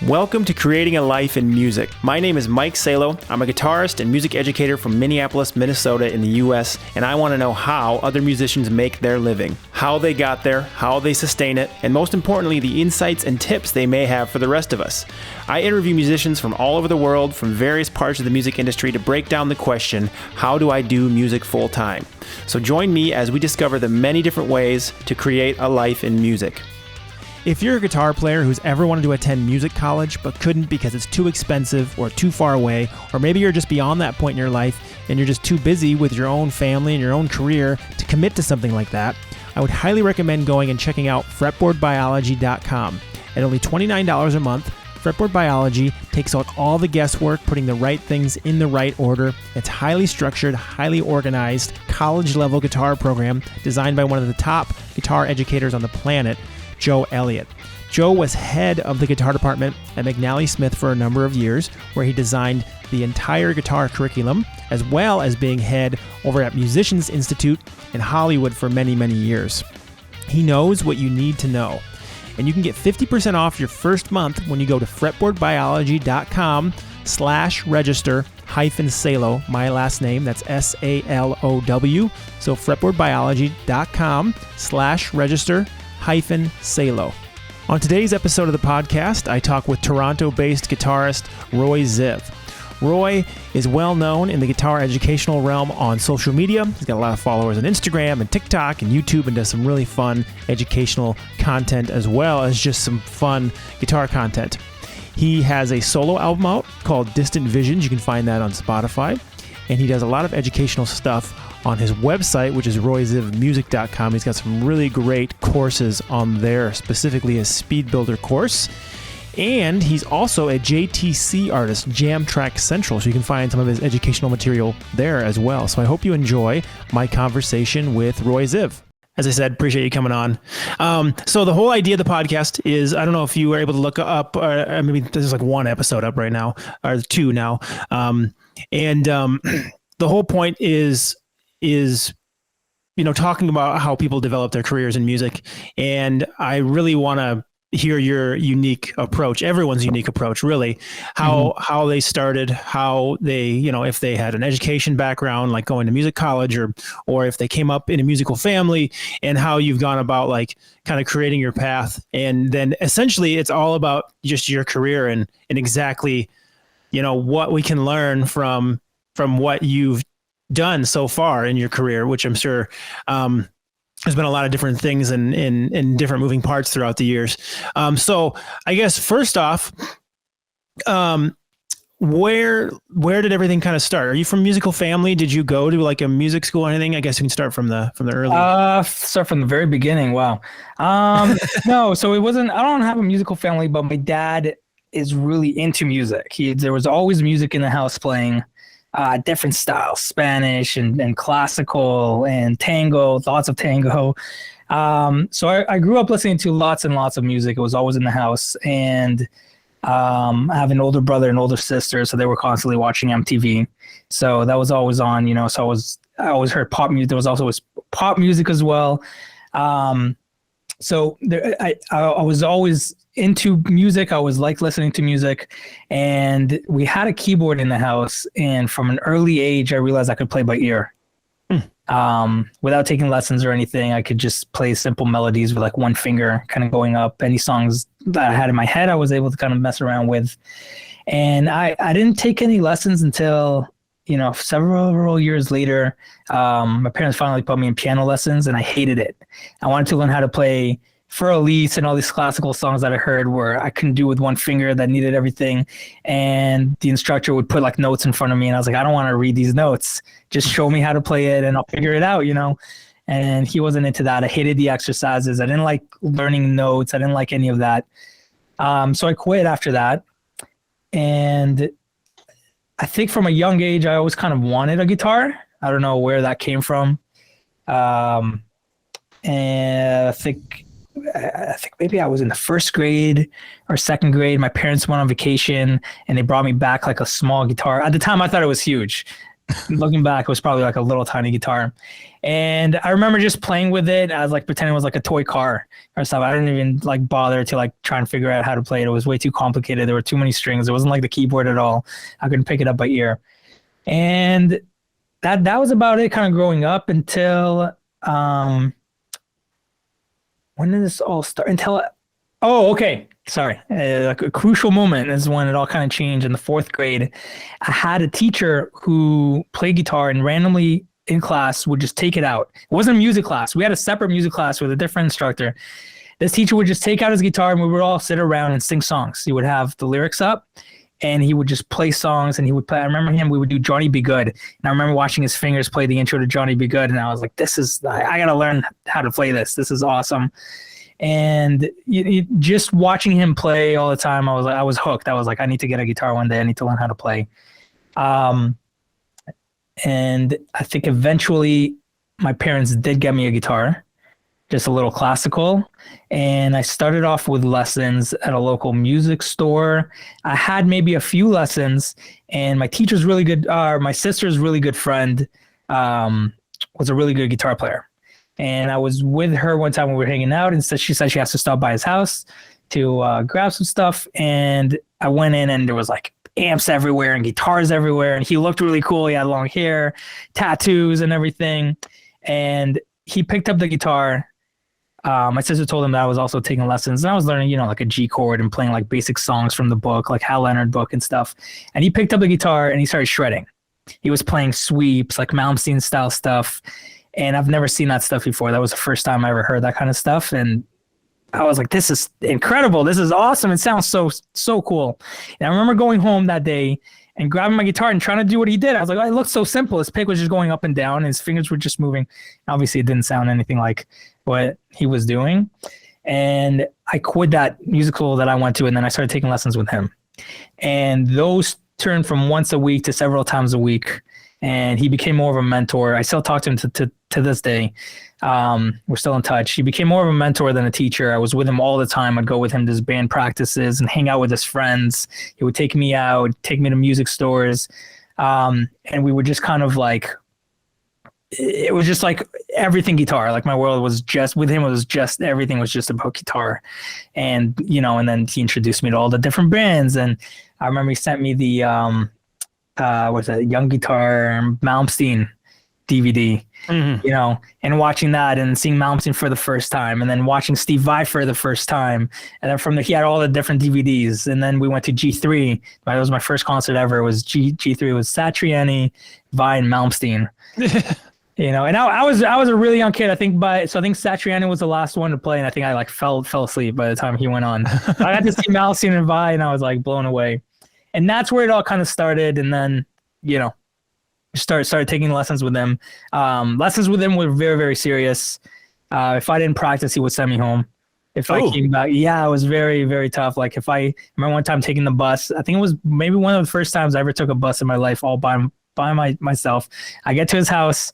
Welcome to Creating a Life in Music. My name is Mike Salo. I'm a guitarist and music educator from Minneapolis, Minnesota in the US, and I want to know how other musicians make their living, how they got there, how they sustain it, and most importantly, the insights and tips they may have for the rest of us. I interview musicians from all over the world, from various parts of the music industry to break down the question, how do I do music full time? So join me as we discover the many different ways to create a life in music. If you're a guitar player who's ever wanted to attend music college but couldn't because it's too expensive or too far away, or maybe you're just beyond that point in your life and you're just too busy with your own family and your own career to commit to something like that, I would highly recommend going and checking out fretboardbiology.com. At only $29 a month, Fretboard Biology takes out all the guesswork, putting the right things in the right order. It's highly structured, highly organized, college-level guitar program designed by one of the top guitar educators on the planet, Joe Elliott. Joe was head of the guitar department at McNally Smith for a number of years, where he designed the entire guitar curriculum, as well as being head over at Musicians Institute in Hollywood for many, many years. He knows what you need to know. And you can get 50% off your first month when you go to fretboardbiology.com/register-salo, my last name, that's S-A-L-O-W. So fretboardbiology.com/register-salo. On today's episode of the podcast, I talk with Toronto-based guitarist Roy Ziv. Roy is well known in the guitar educational realm on social media. He's got a lot of followers on Instagram and TikTok and YouTube, and does some really fun educational content as well as just some fun guitar content. He has a solo album out called Distant Visions. You can find that on Spotify. And he does a lot of educational stuff on his website, which is royzivmusic.com. He's got some really great courses on there, specifically a speed builder course. And he's also a JTC artist, Jam Track Central, so you can find some of his educational material there as well. So I hope you enjoy my conversation with Roy Ziv. As I said, appreciate you coming on. So the whole idea of the podcast is, I don't know if you were able to look up, maybe there's like one episode up right now, or two now. The whole point is, talking about how people develop their careers in music. And I really want to hear your unique approach, everyone's unique approach, really, how they started, how they, if they had an education background, like going to music college, or if they came up in a musical family, and how you've gone about like kind of creating your path. And then essentially it's all about just your career and exactly, what we can learn from what you've done so far in your career, which I'm sure, there's been a lot of different things in different moving parts throughout the years. So I guess first off, where did everything kind of start? Are you from a musical family? Did you go to like a music school or anything? I guess you can start from the early. Start from the very beginning. Wow. No, so it wasn't. I don't have a musical family, but my dad is really into music. There was always music in the house playing. Different styles, Spanish and classical and tango, lots of tango. So I grew up listening to lots and lots of music. It was always in the house. And I have an older brother and older sister, so they were constantly watching MTV. So that was always on, so I always heard pop music. There was also pop music as well. So I was always into music. I always liked listening to music, and we had a keyboard in the house. And from an early age, I realized I could play by ear. Without taking lessons or anything. I could just play simple melodies with like one finger kind of going up. Any songs that I had in my head, I was able to kind of mess around with. And I didn't take any lessons until, several years later. My parents finally put me in piano lessons, and I hated it. I wanted to learn how to play Für Elise and all these classical songs that I heard where I couldn't do with one finger, that needed everything. And the instructor would put like notes in front of me, and I was like, I don't want to read these notes. Just show me how to play it and I'll figure it out, And he wasn't into that. I hated the exercises. I didn't like learning notes. I didn't like any of that. So I quit after that. And I think from a young age, I always kind of wanted a guitar. I don't know where that came from. And I think maybe I was in the first grade or second grade. My parents went on vacation and they brought me back like a small guitar. At the time, I thought it was huge. Looking back, it was probably like a little tiny guitar. And I remember just playing with it as like pretending it was like a toy car or stuff. I didn't even like bother to like try and figure out how to play it. It was way too complicated. There were too many strings. It wasn't like the keyboard at all. I couldn't pick it up by ear. And that was about it kind of growing up until when did this all start? Oh, okay. Sorry. Like a crucial moment is when it all kind of changed in the fourth grade. I had a teacher who played guitar and randomly in class would just take it out. It wasn't a music class. We had a separate music class with a different instructor. This teacher would just take out his guitar and we would all sit around and sing songs. He would have the lyrics up and he would just play songs and he would play. I remember we would do Johnny Be Good. And I remember watching his fingers play the intro to Johnny Be Good. And I was like, I got to learn how to play this. This is awesome. And just watching him play all the time, I was hooked. I was like, I need to get a guitar one day. I need to learn how to play. And I think eventually my parents did get me a guitar, just a little classical. And I started off with lessons at a local music store. I had maybe a few lessons and my teacher's really good. My sister's really good friend was a really good guitar player. And I was with her one time when we were hanging out and she said she has to stop by his house to grab some stuff. And I went in and there was like amps everywhere and guitars everywhere. And he looked really cool. He had long hair, tattoos and everything. And he picked up the guitar. My sister told him that I was also taking lessons and I was learning, like a G chord and playing like basic songs from the book, like Hal Leonard book and stuff. And he picked up the guitar and he started shredding. He was playing sweeps, like Malmsteen style stuff. And I've never seen that stuff before. That was the first time I ever heard that kind of stuff. And I was like, this is incredible. This is awesome. It sounds so cool. And I remember going home that day and grabbing my guitar and trying to do what he did. I was like, oh, it looked so simple. His pick was just going up and down. And his fingers were just moving. Obviously, it didn't sound anything like what he was doing. And I quit that musical that I went to. And then I started taking lessons with him. And those turned from once a week to several times a week. And he became more of a mentor. I still talk to him to this day. We're still in touch. He became more of a mentor than a teacher. I was with him all the time. I'd go with him to his band practices and hang out with his friends. He would take me out, take me to music stores. And we would just kind of like, it was just like everything guitar. Like my world was just, with him, it was just, everything was just about guitar. And, and then he introduced me to all the different bands. And I remember he sent me the, what's that, Young Guitar Malmsteen DVD, and watching that and seeing Malmsteen for the first time and then watching Steve Vai for the first time. And then from there, he had all the different DVDs. And then we went to G3. That was my first concert ever. It was G3. It was Satriani, Vai, and Malmsteen. And I was a really young kid. I think Satriani was the last one to play. And I think I like fell asleep by the time he went on. I got to see Malmsteen and Vai and I was like blown away. And that's where it all kind of started. And then, started taking lessons with them. Lessons with him were very, very serious. If I didn't practice, he would send me home. If I came back, it was very, very tough. Like if I remember one time taking the bus, I think it was maybe one of the first times I ever took a bus in my life all by myself. I get to his house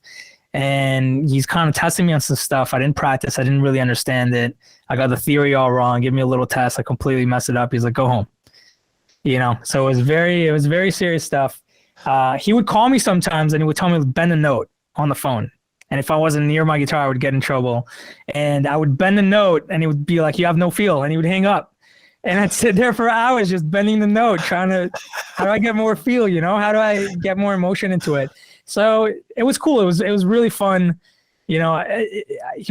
and he's kind of testing me on some stuff. I didn't practice. I didn't really understand it. I got the theory all wrong. Give me a little test. I completely messed it up. He's like, go home. So it was very serious stuff. He would call me sometimes and he would tell me to bend a note on the phone. And if I wasn't near my guitar, I would get in trouble. And I would bend the note and he would be like, you have no feel. And he would hang up. And I'd sit there for hours just bending the note, trying to, how do I get more feel? How do I get more emotion into it? So it was cool. It was really fun. He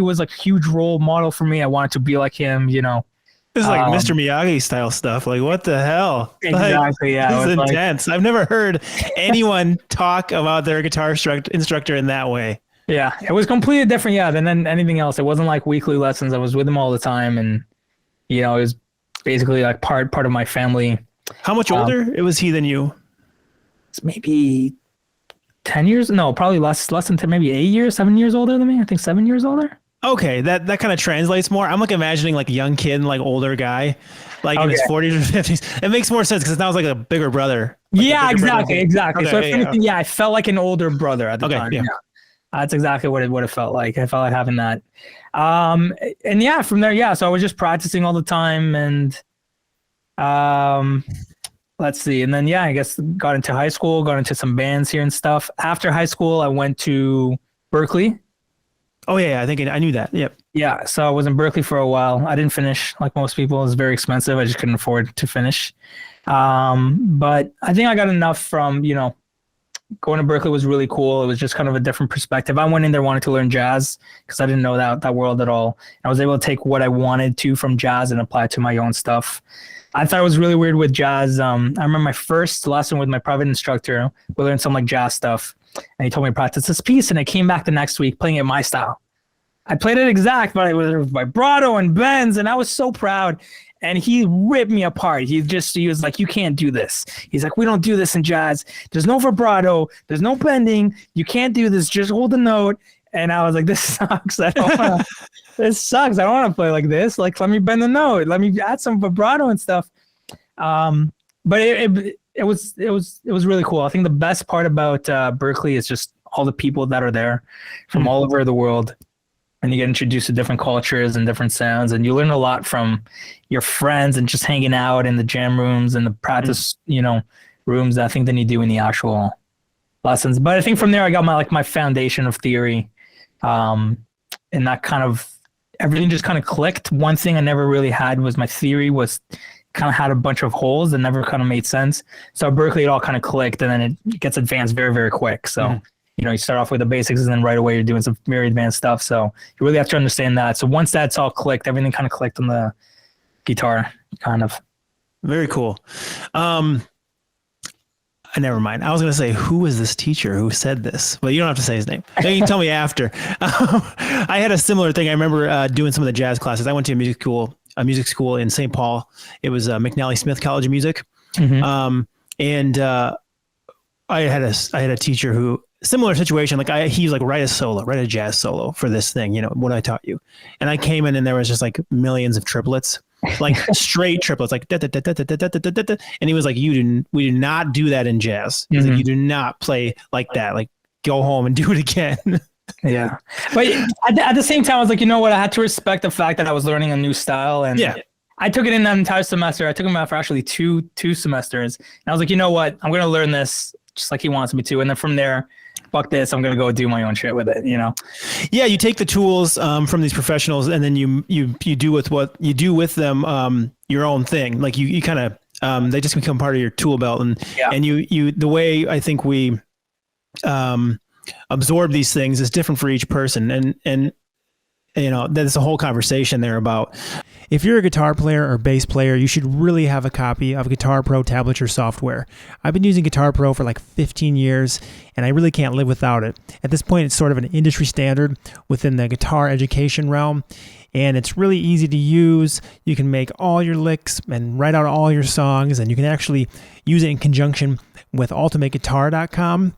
was like a huge role model for me. I wanted to be like him, This is like Mr. Miyagi style stuff. Like, what the hell? Exactly, yeah. This is intense. I've never heard anyone talk about their guitar instructor in that way. Yeah, it was completely different, than anything else. It wasn't like weekly lessons. I was with him all the time, and it was basically like part of my family. How much older was he than you? It's maybe 10 years. No, probably less than 10, maybe 8 years, 7 years older than me. I think 7 years older. Okay, that kind of translates more. I'm like imagining like a young kid and like older guy, like in his 40s or 50s. It makes more sense because it sounds like a bigger brother. Like exactly. Okay, so if anything, I felt like an older brother at the time. Yeah. That's exactly what it felt like. I felt like having that. From there, so I was just practicing all the time and let's see. And then, yeah, I guess got into high school, got into some bands here and stuff. After high school, I went to Berkeley. Oh yeah, I think I knew that. Yep. Yeah, so I was in Berkeley for a while. I didn't finish like most people. It was very expensive. I just couldn't afford to finish. But I think I got enough from, going to Berkeley was really cool. It was just kind of a different perspective. I went in there wanting to learn jazz because I didn't know that world at all. I was able to take what I wanted to from jazz and apply it to my own stuff. I thought it was really weird with jazz. I remember my first lesson with my private instructor. We learned some like jazz stuff, and he told me to practice this piece, and I came back the next week playing it my style. I played it exact, but it was vibrato and bends, and I was so proud. And he ripped me apart. He was like, you can't do this. He's like, we don't do this in jazz. There's no vibrato. There's no bending. You can't do this. Just hold the note. And I was like, this sucks. This sucks. I don't want to play like this. Like, let me bend the note. Let me add some vibrato and stuff. But it was really cool. I think the best part about Berkeley is just all the people that are there from all over the world. And you get introduced to different cultures and different sounds, and you learn a lot from your friends and just hanging out in the jam rooms and the practice, rooms, I think, than you do in the actual lessons. But I think from there I got my foundation of theory, and that kind of everything just kind of clicked. One thing I never really had was my theory was kind of had a bunch of holes that never kind of made sense. So at Berkeley it all kind of clicked, and then it gets advanced very, very quick. So. You start off with the basics, and then right away you're doing some very advanced stuff. So you really have to understand that. So once that's all clicked, everything kind of clicked on the guitar, kind of. Very cool. Never mind. I was going to say, who was this teacher who said this? But you don't have to say his name. You can tell me after. I had a similar thing. I remember doing some of the jazz classes. I went to a music school in St. Paul. It was McNally Smith College of Music. Mm-hmm. And I had a teacher who, similar situation, he was like, write a jazz solo for this thing, what I taught you. And I came in and there was just like millions of triplets, like straight triplets, like da, da, da, da, da, da, da, da, da. And he was like, we do not do that in jazz. He's like, you do not play like that. Like, go home and do it again. Yeah. But at the same time, I was like, you know what? I had to respect the fact that I was learning a new style. And I took it in that entire semester. I took him out for actually two semesters. And I was like, you know what? I'm going to learn this just like he wants me to. And then from there, fuck this, I'm going to go do my own shit with it, Yeah, you take the tools from these professionals, and then you do with what you do with them your own thing. Like you kind of they just become part of your tool belt, and you the way I think we absorb these things is different for each person, and there's a whole conversation there about, if you're a guitar player or bass player, you should really have a copy of Guitar Pro tablature software. I've been using Guitar Pro for like 15 years, and I really can't live without it. At this point, it's sort of an industry standard within the guitar education realm, and it's really easy to use. You can make all your licks and write out all your songs, and you can actually use it in conjunction with ultimateguitar.com,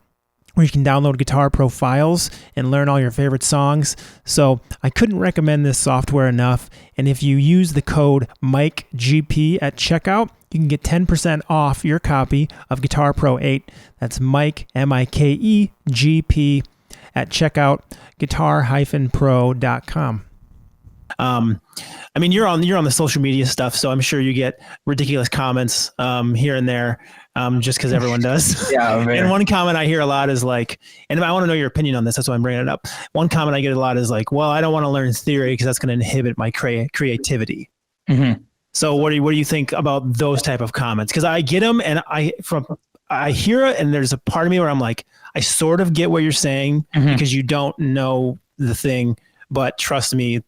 where you can download Guitar Pro files and learn all your favorite songs. So I couldn't recommend this software enough. And if you use the code MikeGP at checkout, you can get 10% off your copy of Guitar Pro 8. That's Mike, MikeGP at checkout, guitar-pro.com. I mean, you're on the social media stuff, so I'm sure you get ridiculous comments here and there, just because everyone does. Yeah. And one comment I hear a lot is like, and I want to know your opinion on this, that's why I'm bringing it up. One comment I get a lot is like, well, I don't want to learn theory because that's going to inhibit my creativity. Mm-hmm. So what do you think about those type of comments? Because I get them, and I hear it, and there's a part of me where I'm like, I sort of get what you're saying, because you don't know the thing, but trust me,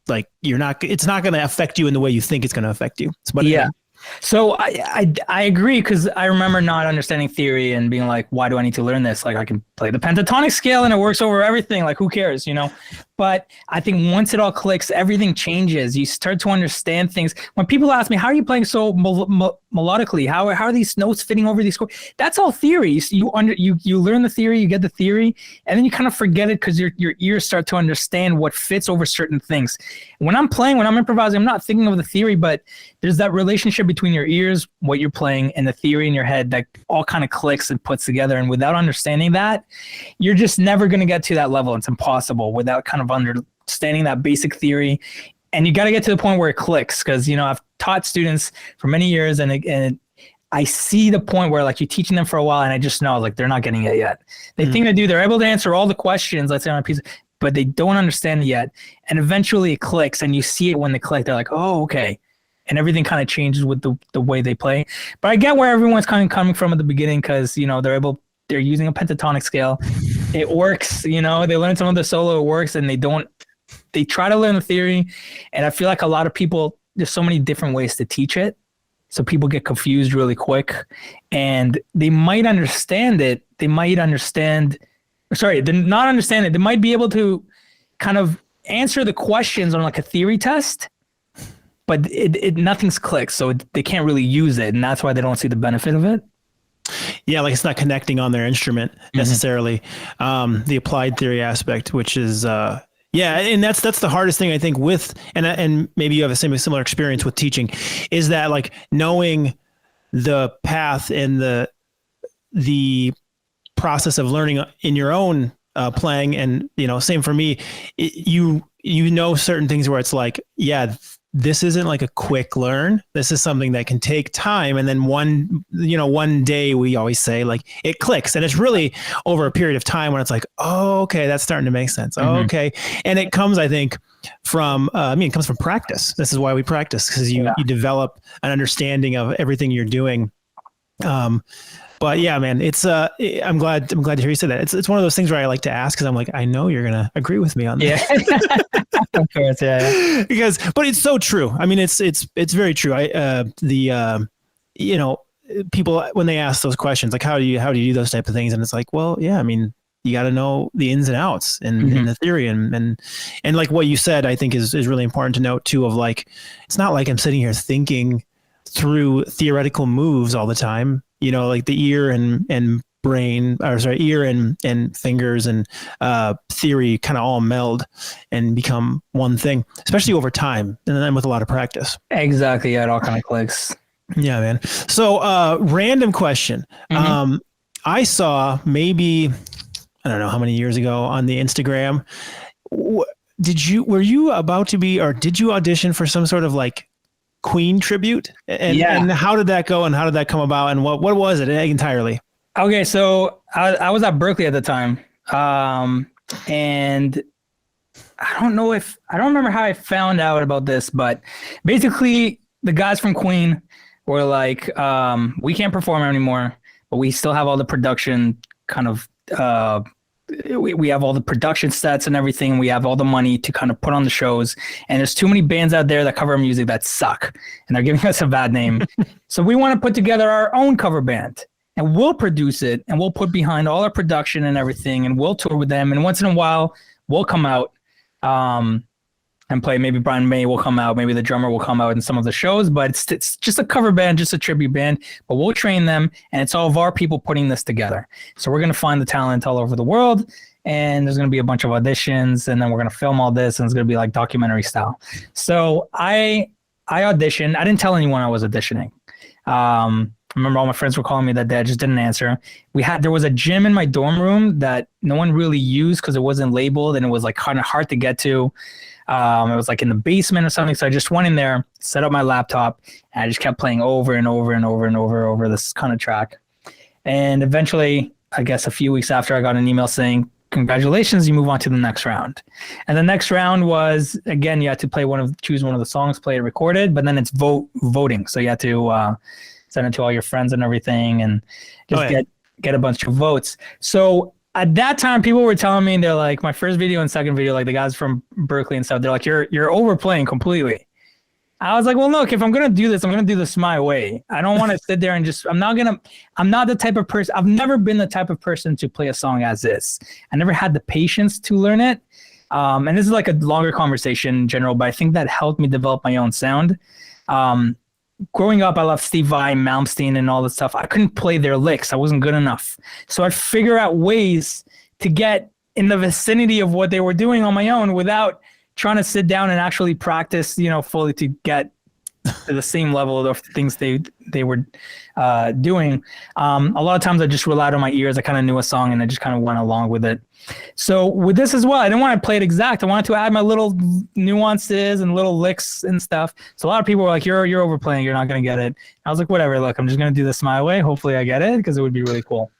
like it's not going to affect you in the way you think it's going to affect you. But yeah. So I agree, because I remember not understanding theory and being like, why do I need to learn this? Like, I can play the pentatonic scale and it works over everything. Like, who cares, But I think once it all clicks, everything changes. You start to understand things. When people ask me, how are you playing so melodically? How are these notes fitting over these chords? That's all theory. You learn the theory, you get the theory, and then you kind of forget it because your ears start to understand what fits over certain things. When I'm improvising, I'm not thinking of the theory, but there's that relationship between your ears, what you're playing, and the theory in your head that all kind of clicks and puts together. And without understanding that, you're just never going to get to that level. It's impossible without kind of understanding that basic theory. And you got to get to the point where it clicks, because I've taught students for many years, and I see the point where like you're teaching them for a while and I just know like they're not getting it yet. They think they do, they're able to answer all the questions, let's say on a piece, but they don't understand it yet. And eventually it clicks and you see it when they click, they're like, oh, okay. And everything kind of changes with the way they play. But I get where everyone's kind of coming from at the beginning because, you know, they're using a pentatonic scale. It works, you know, they learn some of the solo, it works, and they try to learn the theory. And I feel like a lot of people, there's so many different ways to teach it. So people get confused really quick and they might understand it. They're not understand it. They might be able to kind of answer the questions on like a theory test, but nothing's clicked. So they can't really use it. And that's why they don't see the benefit of it. Yeah, like it's not connecting on their instrument necessarily. The applied theory aspect, which is yeah, and that's the hardest thing I think with and maybe you have a similar experience with teaching, is that like knowing the path and the process of learning in your own playing, and you know, same for me. You know certain things where it's like, yeah, this isn't like a quick learn. This is something that can take time. And then one day, we always say, like, it clicks. And it's really over a period of time when it's like, oh, okay, that's starting to make sense. Oh, okay. And it comes, I think, from, it comes from practice. This is why we practice, because you develop an understanding of everything you're doing. But yeah, man, it's I'm glad to hear you say that. It's one of those things where I like to ask because I'm like, I know you're gonna agree with me on that. Yeah, of course, yeah. But it's so true. I mean, it's very true. People when they ask those questions, like how do you do those type of things, and it's like, well, yeah, I mean, you got to know the ins and outs and the theory and like what you said, I think is really important to note too. Of like, it's not like I'm sitting here thinking through theoretical moves all the time. You know, like the ear and fingers and theory kind of all meld and become one thing, especially over time and then with a lot of practice. Exactly. Yeah, it all kind of clicks. Yeah, man. So random question. I saw maybe, I don't know how many years ago on the Instagram, did you audition for some sort of like Queen tribute? And how did that go and how did that come about and what was it entirely? Okay, so I was at Berkeley at the time, and I don't remember how I found out about this, but basically the guys from Queen were like, we can't perform anymore, but we still have all the production kind of we have all the production sets and everything. We have all the money to kind of put on the shows. And there's too many bands out there that cover music that suck. And they're giving us a bad name. So we want to put together our own cover band. And we'll produce it. And we'll put behind all our production and everything. And we'll tour with them. And once in a while, we'll come out and play. Maybe Brian May will come out. Maybe the drummer will come out in some of the shows. But it's just a cover band, just a tribute band. But we'll train them. And it's all of our people putting this together. So we're going to find the talent all over the world. And there's going to be a bunch of auditions. And then we're going to film all this. And it's going to be like documentary style. So I auditioned. I didn't tell anyone I was auditioning. I remember all my friends were calling me that day. I just didn't answer. There was a gym in my dorm room that no one really used because it wasn't labeled. And it was like kind of hard to get to. It was like in the basement or something. So I just went in there, set up my laptop, and I just kept playing over and over and over and over this kind of track. And eventually, I guess a few weeks after, I got an email saying, congratulations, you move on to the next round. And the next round was, again, you had to choose one of the songs, play it recorded, but then it's voting. So you had to send it to all your friends and everything and just get a bunch of votes. So at that time, people were telling me, they're like, my first video and second video, like the guys from Berkeley and stuff, they're like, you're overplaying completely. I was like, well, look, if I'm going to do this, I'm going to do this my way. I don't want to sit there and I'm not the type of person, I've never been the type of person to play a song as is. I never had the patience to learn it. And this is like a longer conversation in general, but I think that helped me develop my own sound. Growing up, I loved Steve Vai, Malmsteen, and all this stuff. I couldn't play their licks. I wasn't good enough. So I'd figure out ways to get in the vicinity of what they were doing on my own without trying to sit down and actually practice, fully to get to the same level of things they were doing. A lot of times I just relied on my ears. I kind of knew a song and I just kind of went along with it. So with this as well, I didn't want to play it exact. I wanted to add my little nuances and little licks and stuff. So a lot of people were like, you're overplaying, you're not going to get it. I was like, whatever, look, I'm just going to do this my way. Hopefully I get it because it would be really cool.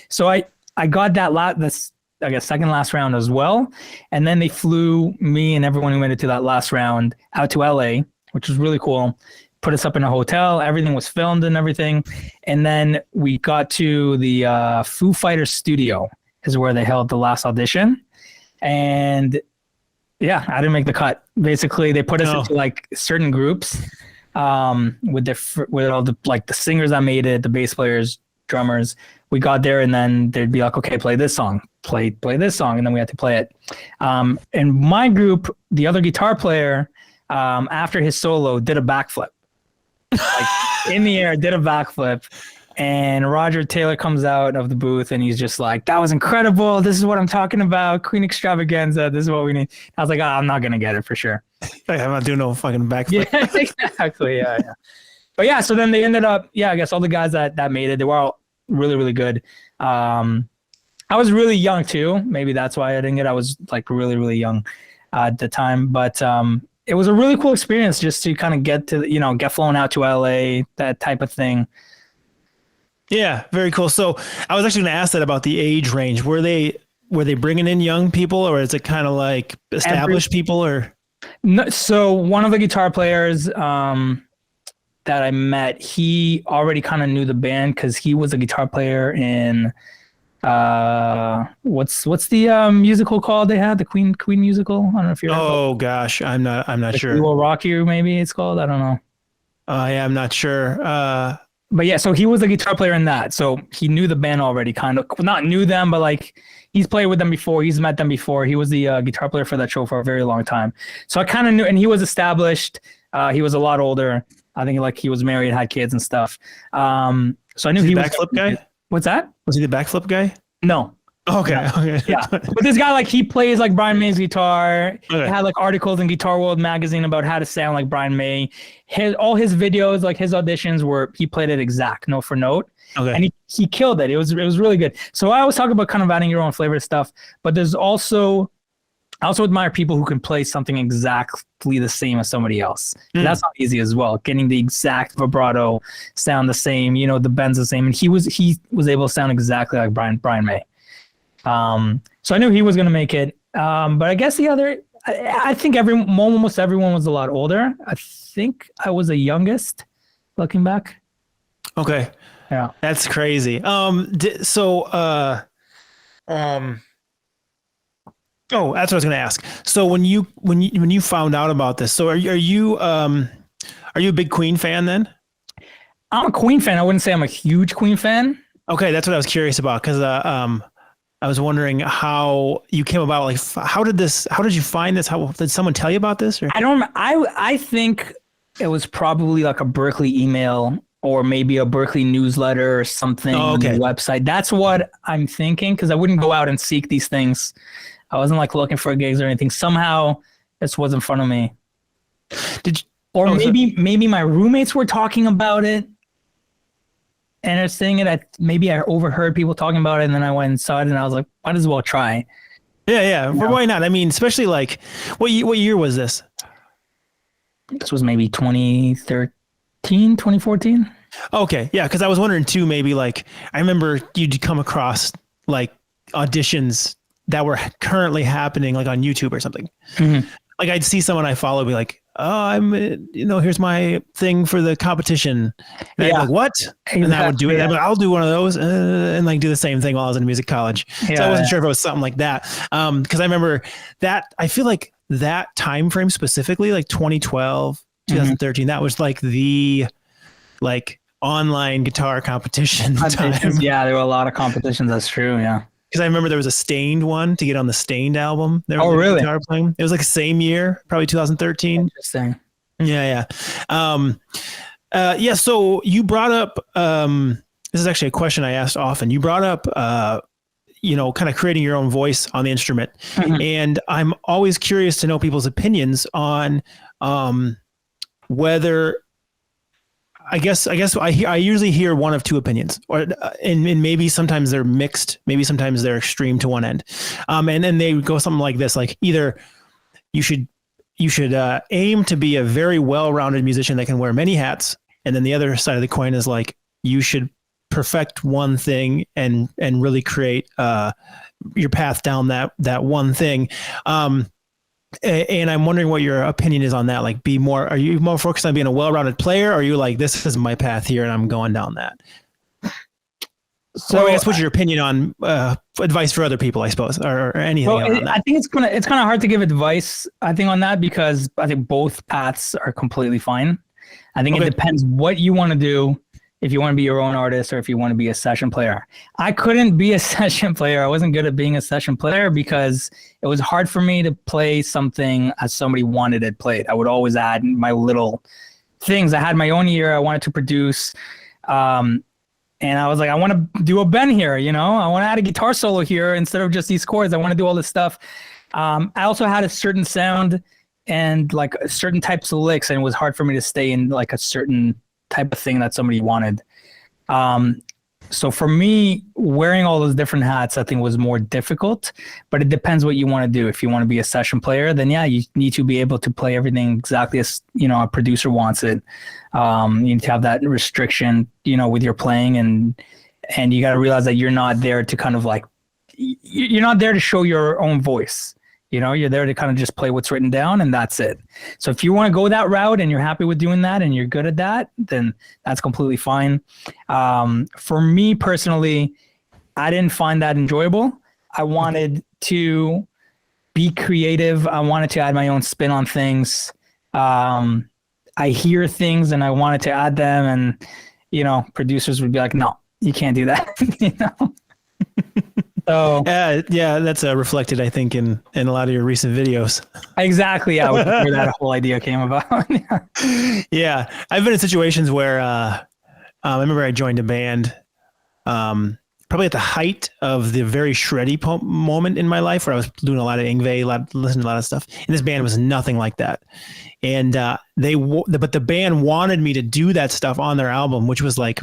So I got this, I guess, second last round as well. And then they flew me and everyone who went into that last round out to LA, which was really cool. Put us up in a hotel. Everything was filmed and everything. And then we got to the Foo Fighters studio is where they held the last audition. And yeah, I didn't make the cut. Basically, they put us into like certain groups with all the like the singers that made it, the bass players, drummers. We got there and then they'd be like, okay, play this song, play this song. And then we had to play it. And my group, the other guitar player, after his solo did a backflip, like in the air, did a backflip. And Roger Taylor comes out of the booth and he's just like, that was incredible. This is what I'm talking about. Queen Extravaganza. This is what we need. I was like, I'm not going to get it for sure. I'm not doing no fucking backflip. Yeah, exactly. Yeah. But yeah, so then they ended up, I guess all the guys that made it, they were all really, really good. I was really young too. Maybe that's why I didn't get it. I was like really, really young at the time. But it was a really cool experience just to kind of get to, get flown out to LA, that type of thing. Yeah, very cool. So I was actually going to ask that about the age range. Were they bringing in young people, or is it kind of like established people, or? No, so one of the guitar players that I met, he already kind of knew the band because he was a guitar player in what's the musical called they had, the Queen musical? I don't know if you're. Oh gosh, I'm not sure. We Will Rock You, maybe it's called. I don't know. Yeah, I'm not sure. But yeah, so he was a guitar player in that. So he knew the band already, kind of. Not knew them, but like he's played with them before. He's met them before. He was the guitar player for that show for a very long time. So I kind of knew, and he was established. He was a lot older. I think like he was married, had kids and stuff. So I knew he was backflip guy. What's that? Was he the backflip guy? No. Okay. Yeah. But this guy, like, he plays like Brian May's guitar. Okay. He had like articles in Guitar World magazine about how to sound like Brian May. All his videos, like his auditions he played it exact, note for note. Okay. And he killed it. It was really good. So I always talk about kind of adding your own flavor to stuff, but I also admire people who can play something exactly the same as somebody else. That's not easy as well. Getting the exact vibrato sound the same, the bends the same. And he was able to sound exactly like Brian May. So I knew he was going to make it. But I guess I think almost everyone was a lot older. I think I was the youngest looking back. Okay. Yeah. That's crazy. Oh, that's what I was going to ask. So when you found out about this, so are you a big Queen fan then? I'm a Queen fan. I wouldn't say I'm a huge Queen fan. Okay. That's what I was curious about. Cause, I was wondering how you came about. Like, how did you find this? How did someone tell you about this? Or? I think it was probably like a Berkeley email or maybe a Berkeley newsletter or something on the website. That's what I'm thinking. Cause I wouldn't go out and seek these things. I wasn't like looking for gigs or anything. Somehow this was in front of me. Maybe my roommates were talking about it. And they're saying it. Maybe I overheard people talking about it, and then I went and saw it, and I was like, might as well try. Yeah. Why not? I mean, especially like, what year was this? This was maybe 2013, 2014. Okay, yeah, because I was wondering too. Maybe like I remember you'd come across like auditions that were currently happening, like on YouTube or something. Mm-hmm. Like I'd see someone I follow be like, oh, here's my thing for the competition. And I'd be like, what? Exactly. And I would do it. Yeah. I'll do one of those and like do the same thing while I was in music college. Yeah, so I wasn't sure if it was something like that. Cause I remember that, I feel like that time frame specifically, like 2012, 2013, that was like the online guitar competition time. Yeah. There were a lot of competitions. That's true. Yeah. Because I remember there was a Stained one to get on the Stained album. There was really? Guitar playing. It was like the same year, probably 2013. Interesting. Yeah. So you brought up, this is actually a question I asked often. You brought up, kind of creating your own voice on the instrument. Mm-hmm. And I'm always curious to know people's opinions on whether I usually hear one of two opinions, or and maybe sometimes they're mixed, maybe sometimes they're extreme to one end, and then they go something like this, like either you should aim to be a very well-rounded musician that can wear many hats, and then the other side of the coin is like you should perfect one thing and really create your path down that one thing. And I'm wondering what your opinion is on that. Like, are you more focused on being a well-rounded player, or are you like, this is my path here and I'm going down that? So I guess what's your opinion on advice for other people, I suppose, or anything around that? I think it's kind of hard to give advice, I think, on that, because I think both paths are completely fine. I think it depends what you want to do. If you want to be your own artist, or if you want to be a session player. I couldn't be a session player. I wasn't good at being a session player because it was hard for me to play something as somebody wanted it played. I would always add my little things. I had my own ear. I wanted to produce. And I was like, I want to do a bend here, I want to add a guitar solo here instead of just these chords. I want to do all this stuff. I also had a certain sound and like certain types of licks, and it was hard for me to stay in like a certain type of thing that somebody wanted. So for me, wearing all those different hats, I think was more difficult, but it depends what you want to do. If you want to be a session player, then yeah, you need to be able to play everything exactly as, a producer wants it. You need to have that restriction, with your playing, and you got to realize that you're not there to kind of like, you're not there to show your own voice. You're there to kind of just play what's written down, and that's it. So if you want to go that route and you're happy with doing that and you're good at that, then that's completely fine. For me personally, I didn't find that enjoyable. I wanted to be creative. I wanted to add my own spin on things. I hear things and I wanted to add them, and, producers would be like, no, you can't do that. So yeah, that's reflected, I think, in a lot of your recent videos. Exactly. Yeah, where that whole idea came about. Yeah, I've been in situations where I remember I joined a band, probably at the height of the very shreddy moment in my life, where I was doing a lot of Yngwie, listening to a lot of stuff, and this band was nothing like that. And but the band wanted me to do that stuff on their album, which was like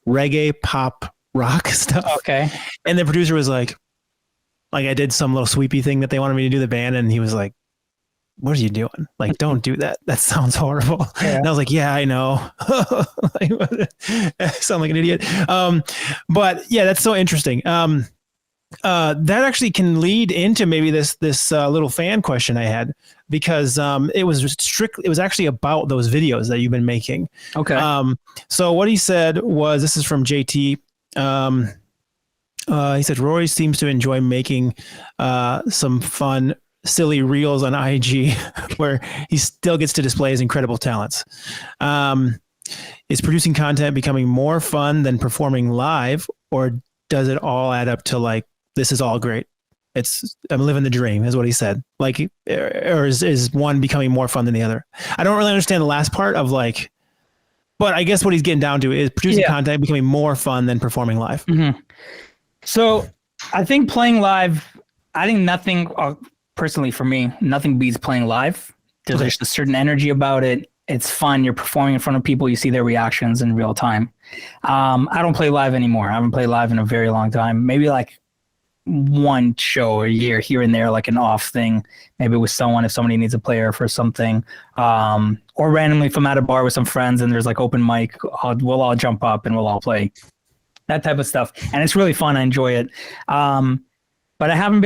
reggae, pop, rock stuff. Okay. And the producer was like I did some little sweepy thing that they wanted me to do, the band, and he was like, what are you doing? Like, don't do that. That sounds horrible. Yeah. And I was like, yeah, I know. I sound like an idiot. But yeah, that's so interesting. That actually can lead into maybe this little fan question I had, because it was actually about those videos that you've been making. Okay. So what he said was, this is from JT. He said, Rory seems to enjoy making some fun, silly reels on IG where he still gets to display his incredible talents. Is producing content becoming more fun than performing live, or does it all add up to like, this is all great? I'm living the dream, is what he said. Like, or is one becoming more fun than the other? I don't really understand the last part of like, but I guess what he's getting down to is producing content becoming more fun than performing live. Mm-hmm. So I think playing live, I think nothing, personally for me, nothing beats playing live. There's a certain energy about it. It's fun. You're performing in front of people. You see their reactions in real time. I don't play live anymore. I haven't played live in a very long time. Maybe like one show a year here and there, like an off thing, maybe with someone, if somebody needs a player for something, or randomly if I'm at a bar with some friends and there's like open mic, we'll all jump up and we'll all play, that type of stuff. And it's really fun. I enjoy it. But I haven't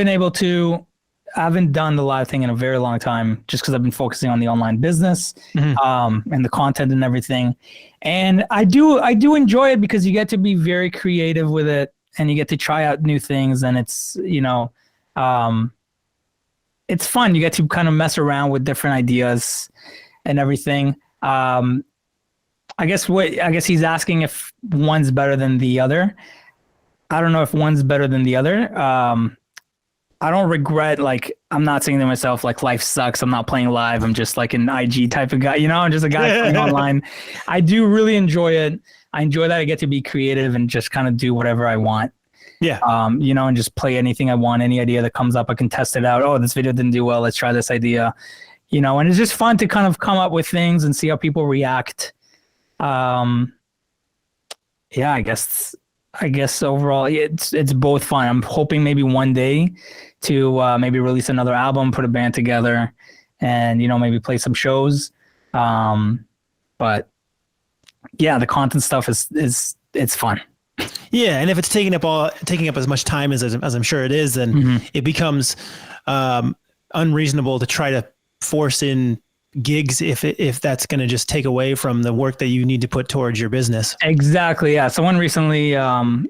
done the live thing in a very long time, just because I've been focusing on the online business, and the content and everything. And I do enjoy it because you get to be very creative with it, and you get to try out new things, and it's, it's fun. You get to kind of mess around with different ideas and everything. I guess he's asking if one's better than the other. I don't know if one's better than the other. I don't regret, like, I'm not saying to myself, like, life sucks, I'm not playing live, I'm just like an IG type of guy, I'm just a guy playing online. I do really enjoy it. I enjoy that I get to be creative and just kind of do whatever I want. Yeah. And just play anything I want, any idea that comes up, I can test it out. Oh, this video didn't do well, let's try this idea. and it's just fun to kind of come up with things and see how people react. Yeah, I guess overall it's both fun. I'm hoping maybe one day to maybe release another album, put a band together, and maybe play some shows. But yeah, the content stuff is it's fun. Yeah, and if it's taking up as much time as I'm sure it is, then it becomes unreasonable to try to force in gigs if that's going to just take away from the work that you need to put towards your business. Exactly. Yeah. Someone recently, I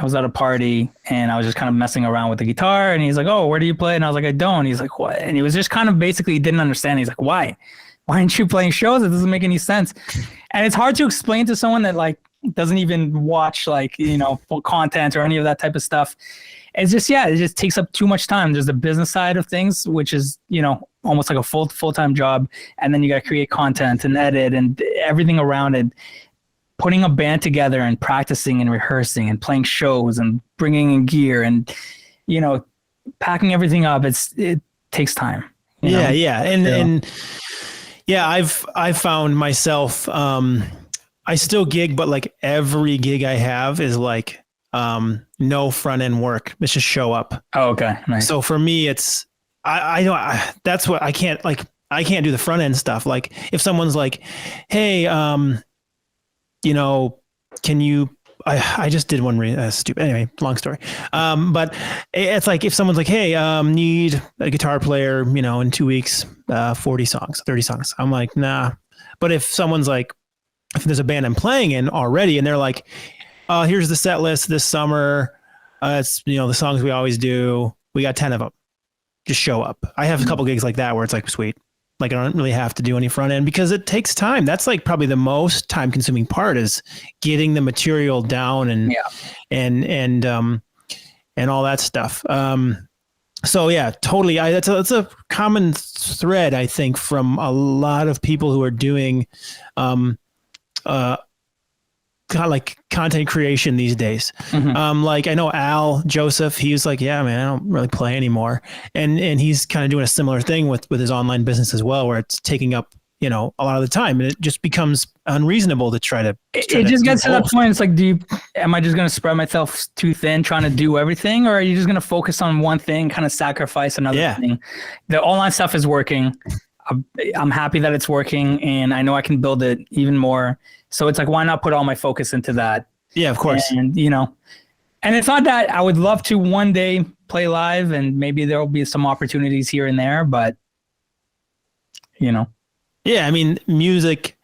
was at a party and I was just kind of messing around with the guitar, and he's like, "Oh, where do you play?" And I was like, "I don't." He's like, "What?" And he was just kind of basically didn't understand. He's like, "Why aren't you playing shows? It doesn't make any sense." And it's hard to explain to someone that like doesn't even watch like, full content or any of that type of stuff. It's just, it just takes up too much time. There's the business side of things, which is, almost like a full-time job. And then you got to create content and edit and everything around it. Putting a band together and practicing and rehearsing and playing shows and bringing in gear and, packing everything up. It takes time. Yeah. And I've found myself, I still gig, but like every gig I have is like, no front end work. It's just show up. Oh, okay. Nice. So for me, it's, that's what I can't do the front end stuff. Like if someone's like, "Hey, can you," I just did one stupid, anyway, long story. But it's like, if someone's like, "Hey, need a guitar player, in 2 weeks, 40 songs, 30 songs." I'm like, nah. But if someone's like, if there's a band I'm playing in already and they're like, "Here's the set list this summer. It's, the songs we always do. We got 10 of them. Just show up." I have a couple gigs like that where it's like, sweet. Like I don't really have to do any front end because it takes time. That's like probably the most time consuming part is getting the material down and all that stuff. So yeah, totally. That's a common thread, I think, from a lot of people who are doing, kind of like content creation these days. Like I know Al Joseph, he was like, "Yeah, man, I don't really play anymore." And he's kind of doing a similar thing with his online business as well, where it's taking up, a lot of the time, and it just becomes unreasonable to try to. It just gets to that point. It's like, am I just going to spread myself too thin trying to do everything, or are you just going to focus on one thing, kind of sacrifice another thing? The online stuff is working. I'm happy that it's working, and I know I can build it even more. So it's like, why not put all my focus into that? Yeah, of course. And, and it's not that I would love to one day play live, and maybe there'll be some opportunities here and there, but, Yeah, I mean, music,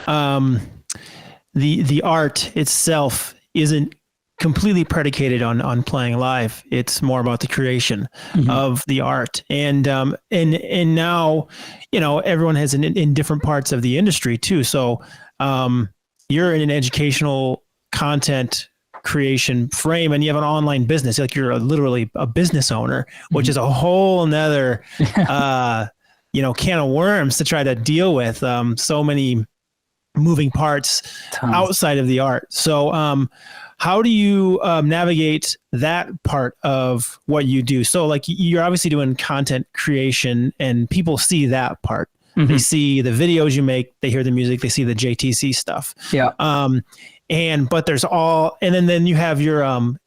the art itself isn't completely predicated on playing live. It's more about the creation of the art. And now, everyone has in different parts of the industry too. So, you're in an educational content creation frame and you have an online business. Like you're literally a business owner, which is a whole nother, can of worms to try to deal with. So many moving parts outside of the art. So, how do you navigate that part of what you do? So like you're obviously doing content creation and people see that part. They see the videos you make, they hear the music, they see the JTC stuff. Yeah. But there's and then you have your, can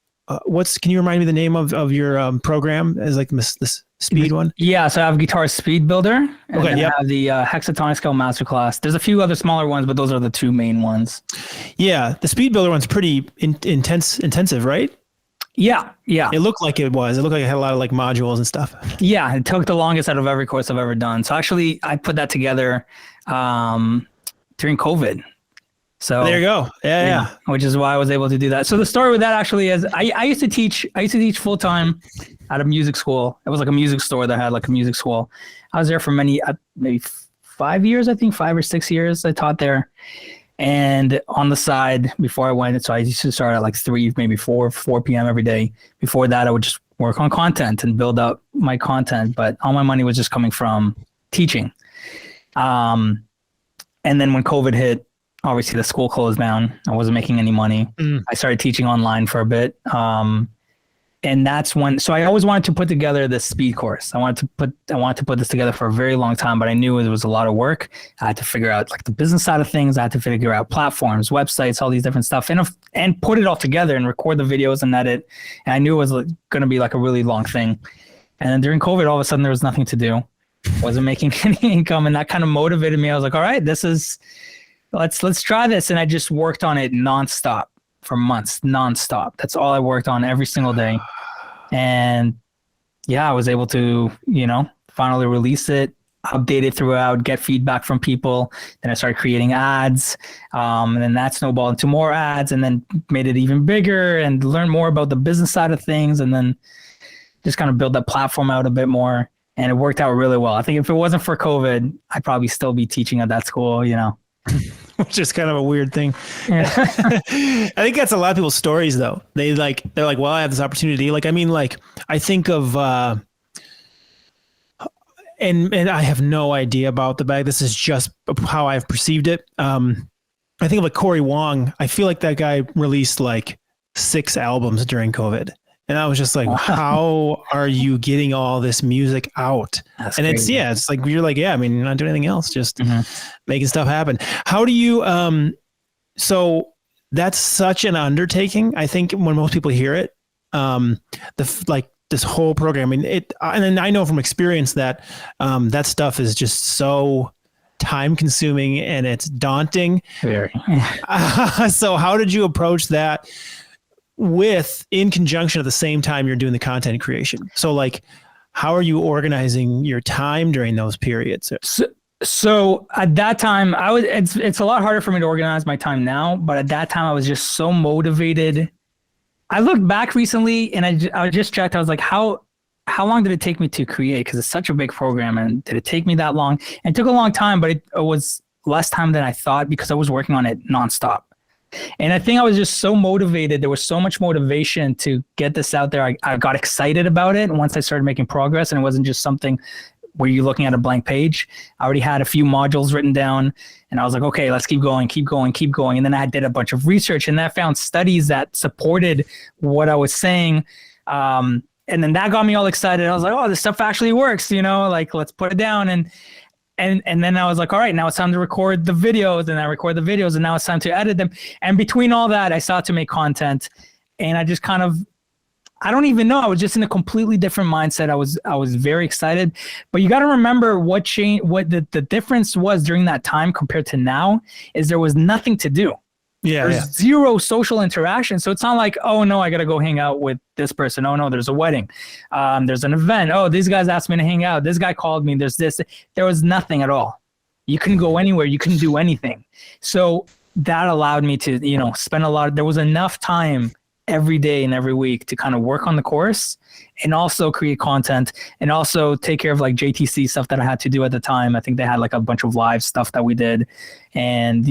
you remind me the name of your program as like this speed one? Yeah. So I have Guitarist Speed Builder. And I have the Hexatonic Scale Masterclass. There's a few other smaller ones, but those are the two main ones. Yeah. The Speed Builder one's pretty intensive, right? Yeah. It looked like it was. It looked like it had a lot of like modules and stuff. Yeah. It took the longest out of every course I've ever done. So actually I put that together during COVID. So there you go. Yeah. Which is why I was able to do that. So the story with that actually is I used to teach full time at a music school. It was like a music store that had like a music school. I was there for maybe 5 years, I think 5 or 6 years I taught there. And on the side before I went, so I used to start at like 3, maybe 4 p.m. every day. Before that, I would just work on content and build up my content. But all my money was just coming from teaching. And then when COVID hit, obviously the school closed down. I wasn't making any money. I started teaching online for a bit. and that's when, so I always wanted to put together this speed course. I wanted to put this together for a very long time, but I knew it was a lot of work. I had to figure out like the business side of things. I had to figure out platforms, websites, all these different stuff, and put it all together and record the videos and edit. And I knew it was going to be like a really long thing. And then during COVID, all of a sudden there was nothing to do. Wasn't making any income, and that kind of motivated me. I was like, all right, let's try this. And I just worked on it nonstop for months, nonstop. That's all I worked on every single day. And yeah, I was able to, finally release it, update it throughout, get feedback from people. Then I started creating ads. And then that snowballed into more ads, and then made it even bigger and learn more about the business side of things. And then just kind of build that platform out a bit more. And it worked out really well. I think if it wasn't for COVID, I'd probably still be teaching at that school, Which is kind of a weird thing. Yeah. I think that's a lot of people's stories though. They're like, well, I have this opportunity. Like, I mean, like I think of, and I have no idea about the bag. This is just how I've perceived it. I think of like Corey Wong. I feel like that guy released like 6 albums during COVID. And I was just like, wow. How are you getting all this music out? That's and crazy. It's like, you're like, I mean, you're not doing anything else, just making stuff happen. How do you, so that's such an undertaking. I think when most people hear it, this whole program, I mean, and then I know from experience that, that stuff is just so time consuming and it's daunting. Very. So how did you approach that in conjunction at the same time you're doing the content creation? So like, how are you organizing your time during those periods? So at that time it's a lot harder for me to organize my time now, but at that time I was just so motivated. I looked back recently and I just checked. I was like, how long did it take me to create? Cause it's such a big program, and did it take me that long? And it took a long time, but it was less time than I thought because I was working on it nonstop. And I think I was just so motivated. There was so much motivation to get this out there. I got excited about it once I started making progress, and it wasn't just something where you're looking at a blank page. I already had a few modules written down, and I was like, okay, let's keep going. And then I did a bunch of research, and I found studies that supported what I was saying. And then that got me all excited. I was like, oh, this stuff actually works, like let's put it down. And then I was like, all right, now it's time to record the videos, and I record the videos, and now it's time to edit them. And between all that, I started to make content, and I just kind of, I don't even know. I was just in a completely different mindset. I was very excited, but you got to remember what changed, what the difference was during that time compared to now is there was nothing to do. There's zero social interaction. So it's not like, oh no, I got to go hang out with this person. Oh no, there's a wedding. There's an event. Oh, these guys asked me to hang out. This guy called me. There's this. There was nothing at all. You couldn't go anywhere. You couldn't do anything. So that allowed me to, spend there was enough time every day and every week to kind of work on the course and also create content and also take care of like JTC stuff that I had to do at the time. I think they had like a bunch of live stuff that we did, and,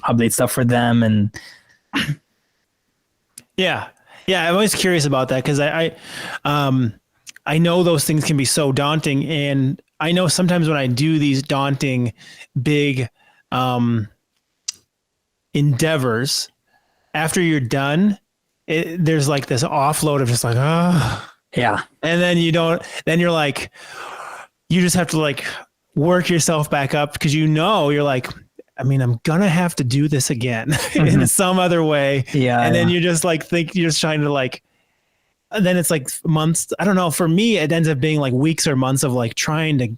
update stuff for them. And yeah, I'm always curious about that because I know those things can be so daunting, and I know sometimes when I do these daunting big endeavors, after you're done, there's like this offload of just like, yeah, and then you're like, you just have to like work yourself back up because you're like, I mean, I'm going to have to do this again in some other way. Yeah. And then you just like think you're just trying to like, and then it's like months. I don't know. For me, it ends up being like weeks or months of like trying to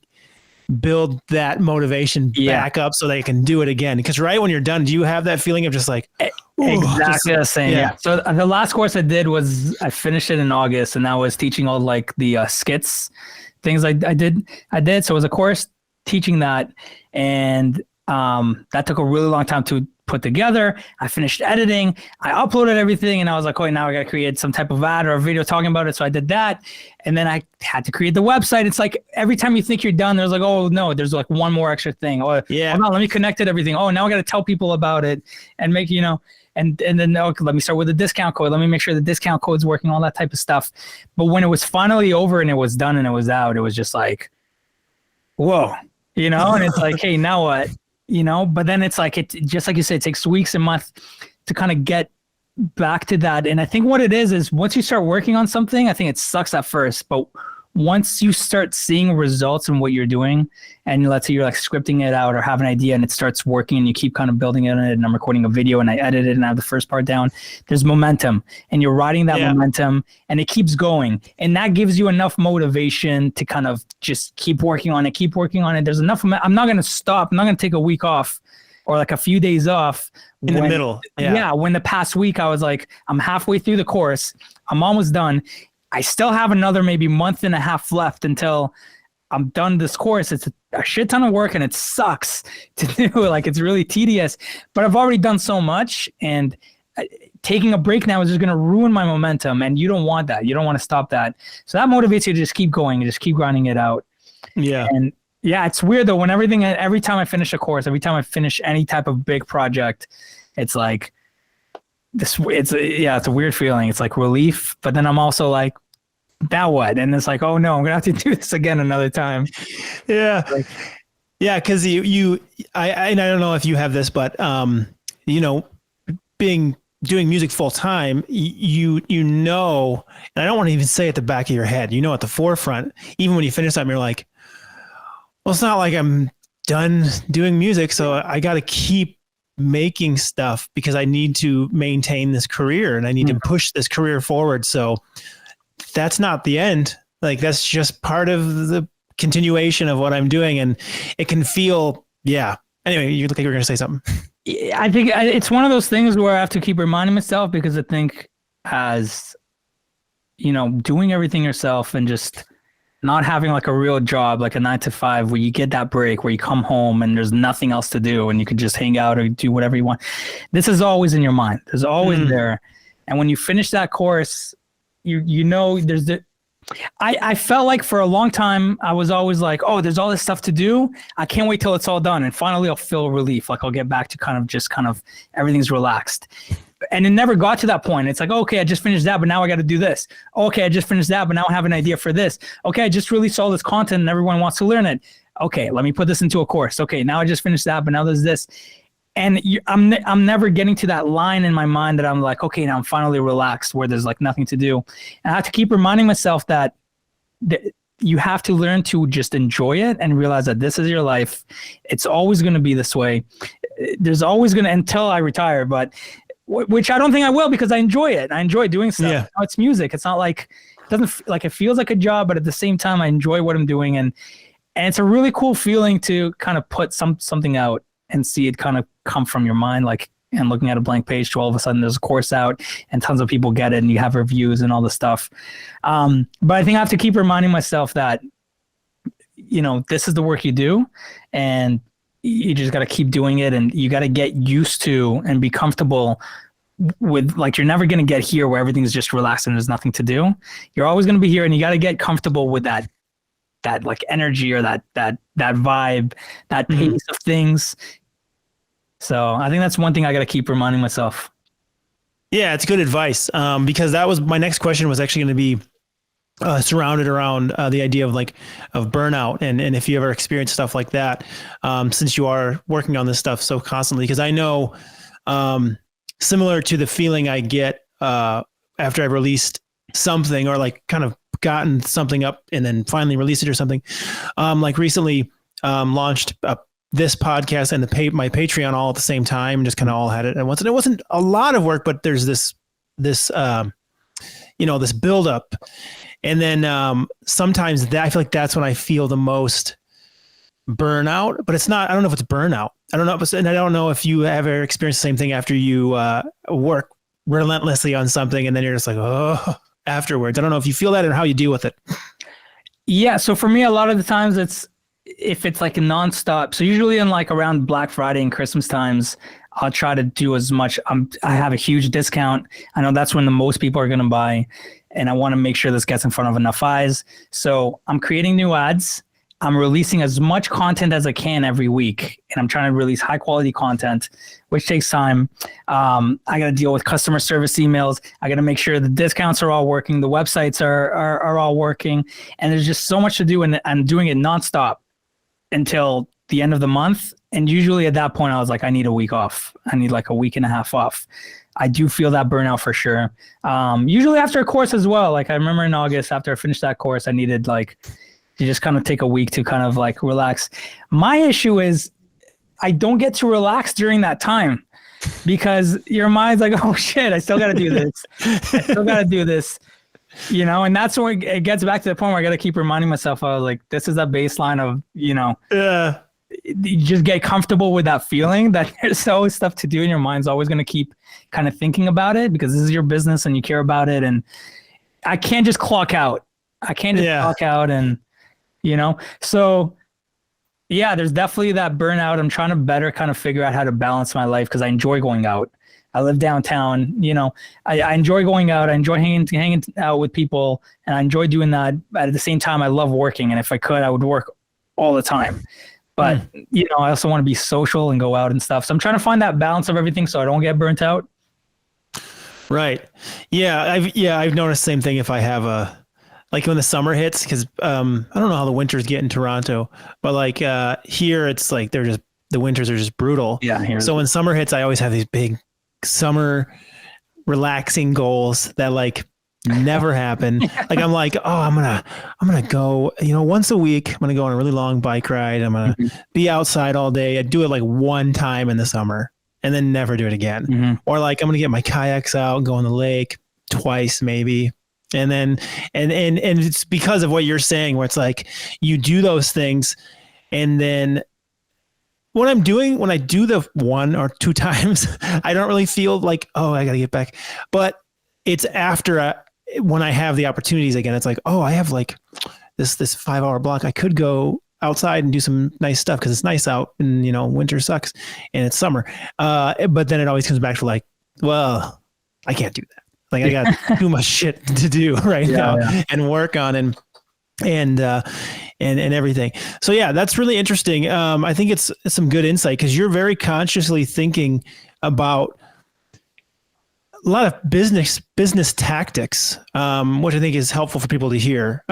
build that motivation back up so they can do it again. Because right when you're done, do you have that feeling of just like, exactly the same. Yeah. So the last course I did was, I finished it in August, and that was teaching all like the skits, things like I did. So it was a course teaching that. And that took a really long time to put together. I finished editing. I uploaded everything, and I was like, oh, now I got to create some type of ad or a video talking about it. So I did that. And then I had to create the website. It's like every time you think you're done, there's like, oh no, there's like one more extra thing. Oh yeah. Hold on, let me connect it everything. Oh, now I got to tell people about it and make, and then okay, let me start with the discount code. Let me make sure the discount code's working, all that type of stuff. But when it was finally over and it was done and it was out, it was just like, whoa, and it's like, hey, now what? But then it's like, it just like you said, it takes weeks and months to kind of get back to that. And I think what it is once you start working on something, I think it sucks at first, but once you start seeing results in what you're doing, and let's say you're like scripting it out or have an idea and it starts working and you keep kind of building it, and I'm recording a video and I edit it and I have the first part down, there's momentum and you're riding that momentum and it keeps going. And that gives you enough motivation to kind of just keep working on it. There's enough. I'm not going to stop. I'm not going to take a week off or like a few days off. In the middle. Yeah. When the past week I was like, I'm halfway through the course. I'm almost done. I still have another maybe month and a half left until I'm done this course. It's a shit ton of work and it sucks to do. Like, it's really tedious, but I've already done so much, and taking a break now is just going to ruin my momentum, and you don't want that. You don't want to stop that. So that motivates you to just keep going and just keep grinding it out. Yeah. And yeah, it's weird though. Every time I finish a course, every time I finish any type of big project, it's like it's a weird feeling. It's like relief, but then I'm also like, now what? And it's like, oh no, I'm gonna have to do this again another time. Yeah. Yeah. Cause I don't know if you have this, but, doing music full time, you know, and I don't want to even say at the back of your head, at the forefront, even when you finish something, you're like, well, it's not like I'm done doing music. So I got to keep making stuff because I need to maintain this career and I need to push this career forward. So that's not the end. Like, that's just part of the continuation of what I'm doing. And it can feel, Anyway, you look like you were going to say something. I think it's one of those things where I have to keep reminding myself, because I think as, doing everything yourself and just not having like a real job, like a 9 to 5, where you get that break, where you come home and there's nothing else to do and you could just hang out or do whatever you want. This is always in your mind. There's always there. And when you finish that course, I felt like for a long time, I was always like, oh, there's all this stuff to do. I can't wait till it's all done. And finally I'll feel relief. Like, I'll get back to kind of everything's relaxed. And it never got to that point. It's like, okay, I just finished that, but now I got to do this. Okay, I just finished that, but now I have an idea for this. Okay, I just released all this content and everyone wants to learn it. Okay, let me put this into a course. Okay, now I just finished that, but now there's this. And I'm never getting to that line in my mind that I'm like, okay, now I'm finally relaxed, where there's like nothing to do. And I have to keep reminding myself that you have to learn to just enjoy it and realize that this is your life. It's always going to be this way. There's always going to, until I retire, but which I don't think I will, because I enjoy it. I enjoy doing stuff. Yeah. It's music. It's not like, it feels like a job, but at the same time, I enjoy what I'm doing. And it's a really cool feeling to kind of put something out and see it kind of come from your mind, like, and looking at a blank page to all of a sudden there's a course out and tons of people get it and you have reviews and all this stuff. But I think I have to keep reminding myself that, this is the work you do, and you just got to keep doing it, and you got to get used to and be comfortable with, like, you're never going to get here where everything's just relaxed and there's nothing to do. You're always going to be here, and you got to get comfortable with that like energy or that vibe, that pace of things. So I think that's one thing I got to keep reminding myself. Yeah, it's good advice. Because that was my next question, was actually going to be surrounded around the idea of burnout, and if you ever experience stuff like that, since you are working on this stuff so constantly. Because I know, similar to the feeling I get after I've released something, or like kind of gotten something up and then finally released it or something. Like recently launched this podcast and my Patreon all at the same time, just kind of all had it at once. And it wasn't a lot of work, but there's this this buildup. And then sometimes I feel like that's when I feel the most burnout, but it's not, I don't know if it's burnout. I don't know. And I don't know if you ever experienced the same thing after you work relentlessly on something and then you're just like, oh, afterwards. I don't know if you feel that and how you deal with it. Yeah. So for me, a lot of the times if it's like a nonstop. So usually in like around Black Friday and Christmas times, I'll try to do as much. I have a huge discount. I know that's when the most people are going to buy, and I want to make sure this gets in front of enough eyes. So I'm creating new ads. I'm releasing as much content as I can every week, and I'm trying to release high quality content, which takes time. I got to deal with customer service emails. I got to make sure the discounts are all working. The websites are all working, and there's just so much to do, and I'm doing it nonstop until the end of the month. And usually at that point I was like, I need a week off. I need like a week and a half off. I do feel that burnout for sure. Usually after a course as well. Like I remember in August, after I finished that course, I needed like to just kind of take a week to kind of like relax. My issue is I don't get to relax during that time because your mind's like, oh shit, I still got to do this. I still got to do this, you know? And that's where it gets back to the point where I got to keep reminding myself, I was like, this is a baseline of, you know, you just get comfortable with that feeling that there's always stuff to do and your mind's always going to keep kind of thinking about it because this is your business and you care about it. And I can't just clock out. I can't just clock out and, you know, so yeah, there's definitely that burnout. I'm trying to better kind of figure out how to balance my life because I enjoy going out. I live downtown, you know, I enjoy going out. I enjoy hanging out with people and I enjoy doing that. But at the same time, I love working. And if I could, I would work all the time. But, you know, I also want to be social and go out and stuff. So I'm trying to find that balance of everything so I don't get burnt out. Right. Yeah. I've noticed the same thing if I have like when the summer hits, because I don't know how the winters get in Toronto, but like here it's like the winters are just brutal. Yeah. So when summer hits, I always have these big summer relaxing goals that like never happen. Like I'm like, oh, I'm gonna go, you know, once a week. I'm gonna go on a really long bike ride. I'm gonna be outside all day. I do it like one time in the summer and then never do it again. Or like I'm gonna get my kayaks out and go on the lake twice maybe. And then, and it's because of what you're saying, where it's like you do those things, and then when I do the 1 or 2 times, I don't really feel like, oh, I got to get back. But it's after when I have the opportunities again, it's like, oh, I have like this 5-hour block. I could go outside and do some nice stuff because it's nice out, and you know, winter sucks and it's summer. But then it always comes back to like, well, I can't do that. Like I got too much shit to do right now and work on and everything. So yeah, that's really interesting. I think it's some good insight because you're very consciously thinking about a lot of business tactics, which I think is helpful for people to hear.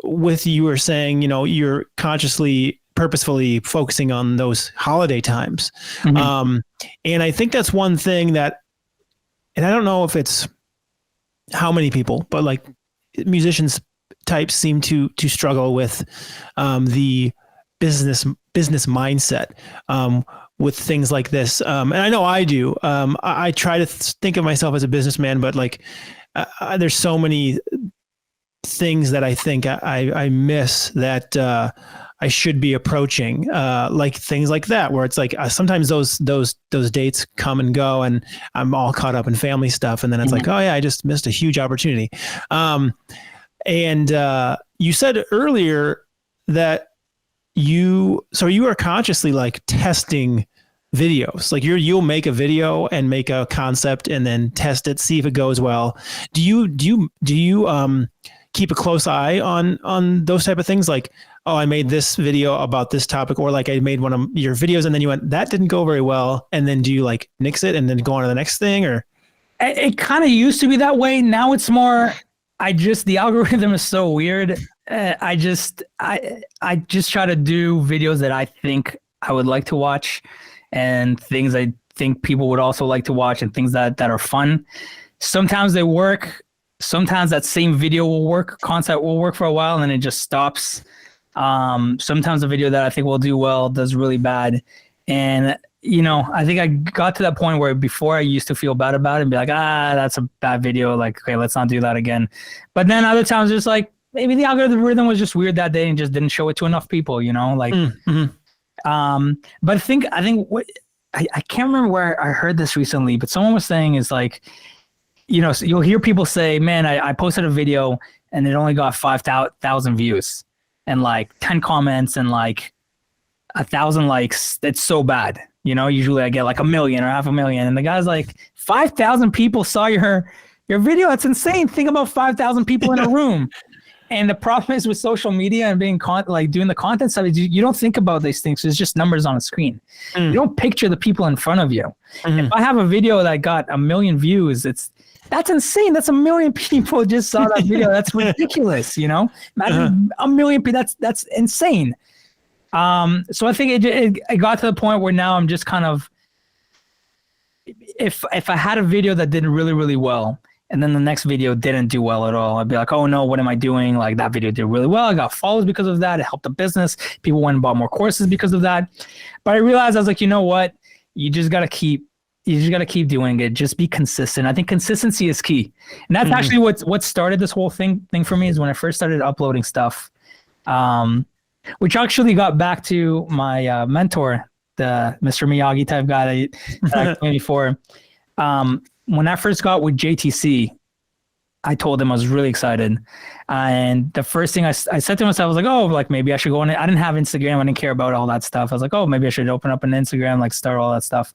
With you were saying, you know, you're consciously, purposefully focusing on those holiday times. And I think that's one thing that, and I don't know if it's how many people, but like musicians types seem to struggle with the business mindset with things like this. And I know I do. I try to think of myself as a businessman, but like there's so many things that I think I miss that I should be approaching, like things like that, where it's like sometimes those dates come and go, and I'm all caught up in family stuff, and then it's like, oh yeah, I just missed a huge opportunity. And you said earlier that you are consciously like testing videos, like you'll make a video and make a concept and then test it, see if it goes well. Do you keep a close eye on those type of things? Like, oh, I made this video about this topic, or like I made one of your videos and then you went, that didn't go very well. And then do you like nix it and then go on to the next thing? Or it kind of used to be that way. Now it's more, the algorithm is so weird. I just try to do videos that I think I would like to watch and things I think people would also like to watch and things that are fun. Sometimes they work. Sometimes that same video concept will work for a while and then it just stops. Sometimes a video that I think will do well does really bad. And, you know, I think I got to that point where before I used to feel bad about it and be like, that's a bad video. Like, okay, let's not do that again. But then other times it's like, maybe the algorithm was just weird that day and just didn't show it to enough people, you know, like, but I think what I can't remember where I heard this recently, but someone was saying is like, you know, so you'll hear people say, man, I posted a video and it only got 5,000 views and like 10 comments and like 1,000 likes. That's so bad. You know, usually I get like 1 million or 500,000. And the guy's like, 5,000 people saw your video. That's insane. Think about 5,000 people in a room. And the problem is with social media and being doing the content stuff, you don't think about these things. It's just numbers on a screen. You don't picture the people in front of you. If I have a video that got 1 million views, that's insane. That's 1 million people just saw that video. That's ridiculous. You know, imagine 1 million people. That's insane. So I think it got to the point where now I'm just kind of, if I had a video that did really, really well, and then the next video didn't do well at all, I'd be like, oh no, what am I doing? Like that video did really well. I got followers because of that. It helped the business. People went and bought more courses because of that. But I realized, I was like, you know what? You just got to keep doing it. Just be consistent. I think consistency is key. And that's actually what started this whole thing for me, is when I first started uploading stuff, which actually got back to my mentor, the Mr. Miyagi type guy that I told you before. When I first got with JTC, I told him I was really excited. And the first thing I said to myself, I was like, oh, like maybe I should go on it. I didn't have Instagram. I didn't care about all that stuff. I was like, oh, maybe I should open up an Instagram, like start all that stuff.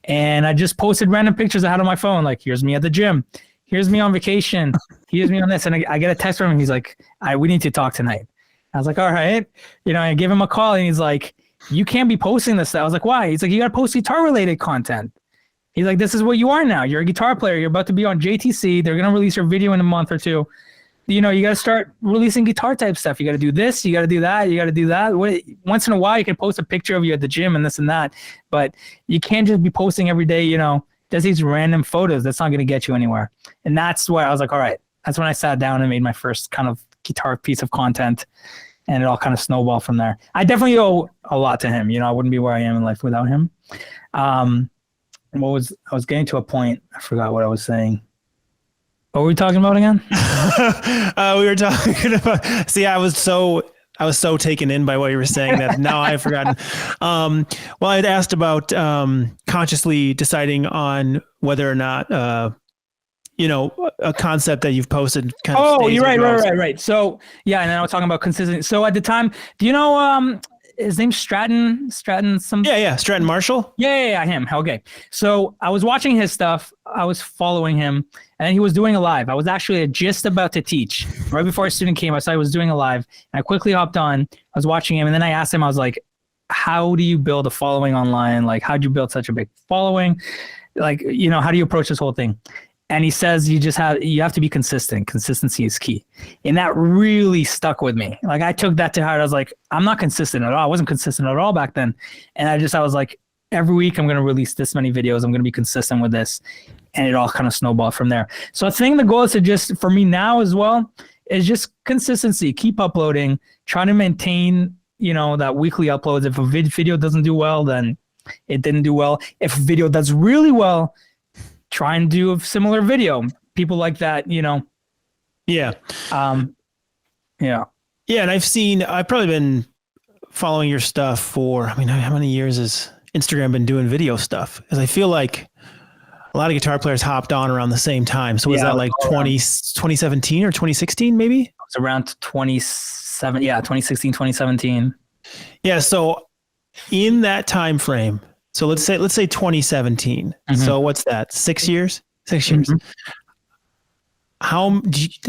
And I just posted random pictures I had on my phone. Like, here's me at the gym. Here's me on vacation. Here's me on this. And I get a text from him. He's like, we need to talk tonight. I was like, all right. I gave him a call and he's like, you can't be posting this stuff. I was like, why? He's like, you got to post guitar related content. He's like, this is what you are now. You're a guitar player. You're about to be on JTC. They're going to release your video in a month or two. You got to start releasing guitar type stuff. You got to do this. You got to do that. You got to do that. Once in a while, you can post a picture of you at the gym and this and that. But you can't just be posting every day, just these random photos. That's not going to get you anywhere. And that's why I was like, all right. That's when I sat down and made my first kind of guitar piece of content. And it all kind of snowballed from there. I definitely owe a lot to him. I wouldn't be where I am in life without him. I was getting to a point. I forgot what I was saying. What were we talking about again? We were talking about. See, I was so taken in by what you were saying that now I've forgotten. Well, I'd asked about consciously deciding on whether or not a concept that you've posted. You're right. So yeah, and then I was talking about consistency. So at the time, do you know his name's Stratton? Stratton Marshall. Yeah, him. Okay. So I was watching his stuff. I was following him, and he was doing a live. I was actually just about to teach. Right before a student came, I saw he was doing a live, and I quickly hopped on. I was watching him, and then I asked him, I was like, how do you build a following online? Like, how'd you build such a big following? Like, how do you approach this whole thing? And he says you have to be consistent. Consistency is key. And that really stuck with me. Like, I took that to heart. I was like, I'm not consistent at all. I wasn't consistent at all back then. And I was like, every week I'm going to release this many videos. I'm going to be consistent with this. And it all kind of snowballed from there. So I think the goal is to just, for me now as well, is just consistency. Keep uploading. Try to maintain, that weekly uploads. If a video doesn't do well, then it didn't do well. If a video does really well, try and do a similar video. People like that, Yeah. Yeah. And I've probably been following your stuff for, how many years has Instagram been doing video stuff? Because I feel like a lot of guitar players hopped on around the same time. So was that like 2017 or 2016 maybe? It's around 2016, 2017. Yeah. So in that time frame, so let's say 2017. Mm-hmm. So what's that? 6 years? 6 years. Mm-hmm.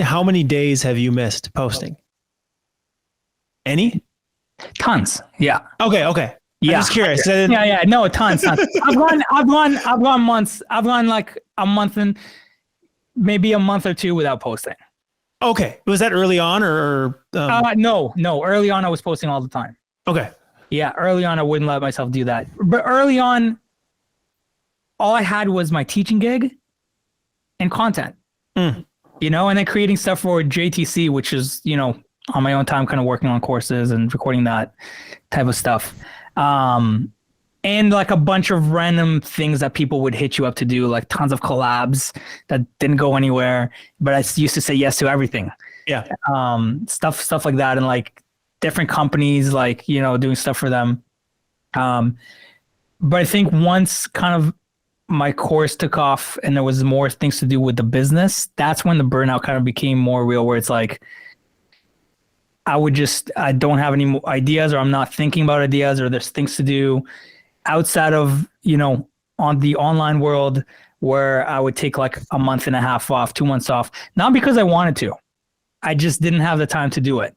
How many days have you missed posting? Any? Tons. Yeah. Okay. Yeah. I'm just curious. Yeah. No, tons. I've gone months. I've gone like a month and maybe a month or two without posting. Okay. Was that early on or? No. Early on, I was posting all the time. Okay. Yeah, early on, I wouldn't let myself do that. But early on, all I had was my teaching gig and content, and then creating stuff for JTC, which is, on my own time, kind of working on courses and recording that type of stuff. And like a bunch of random things that people would hit you up to do, like tons of collabs that didn't go anywhere, but I used to say yes to everything. Yeah. Stuff like that. And like, different companies, like, doing stuff for them. But I think once kind of my course took off and there was more things to do with the business, that's when the burnout kind of became more real, where it's like, I don't have any more ideas, or I'm not thinking about ideas, or there's things to do outside of, on the online world, where I would take like a month and a half off, 2 months off, not because I wanted to, I just didn't have the time to do it.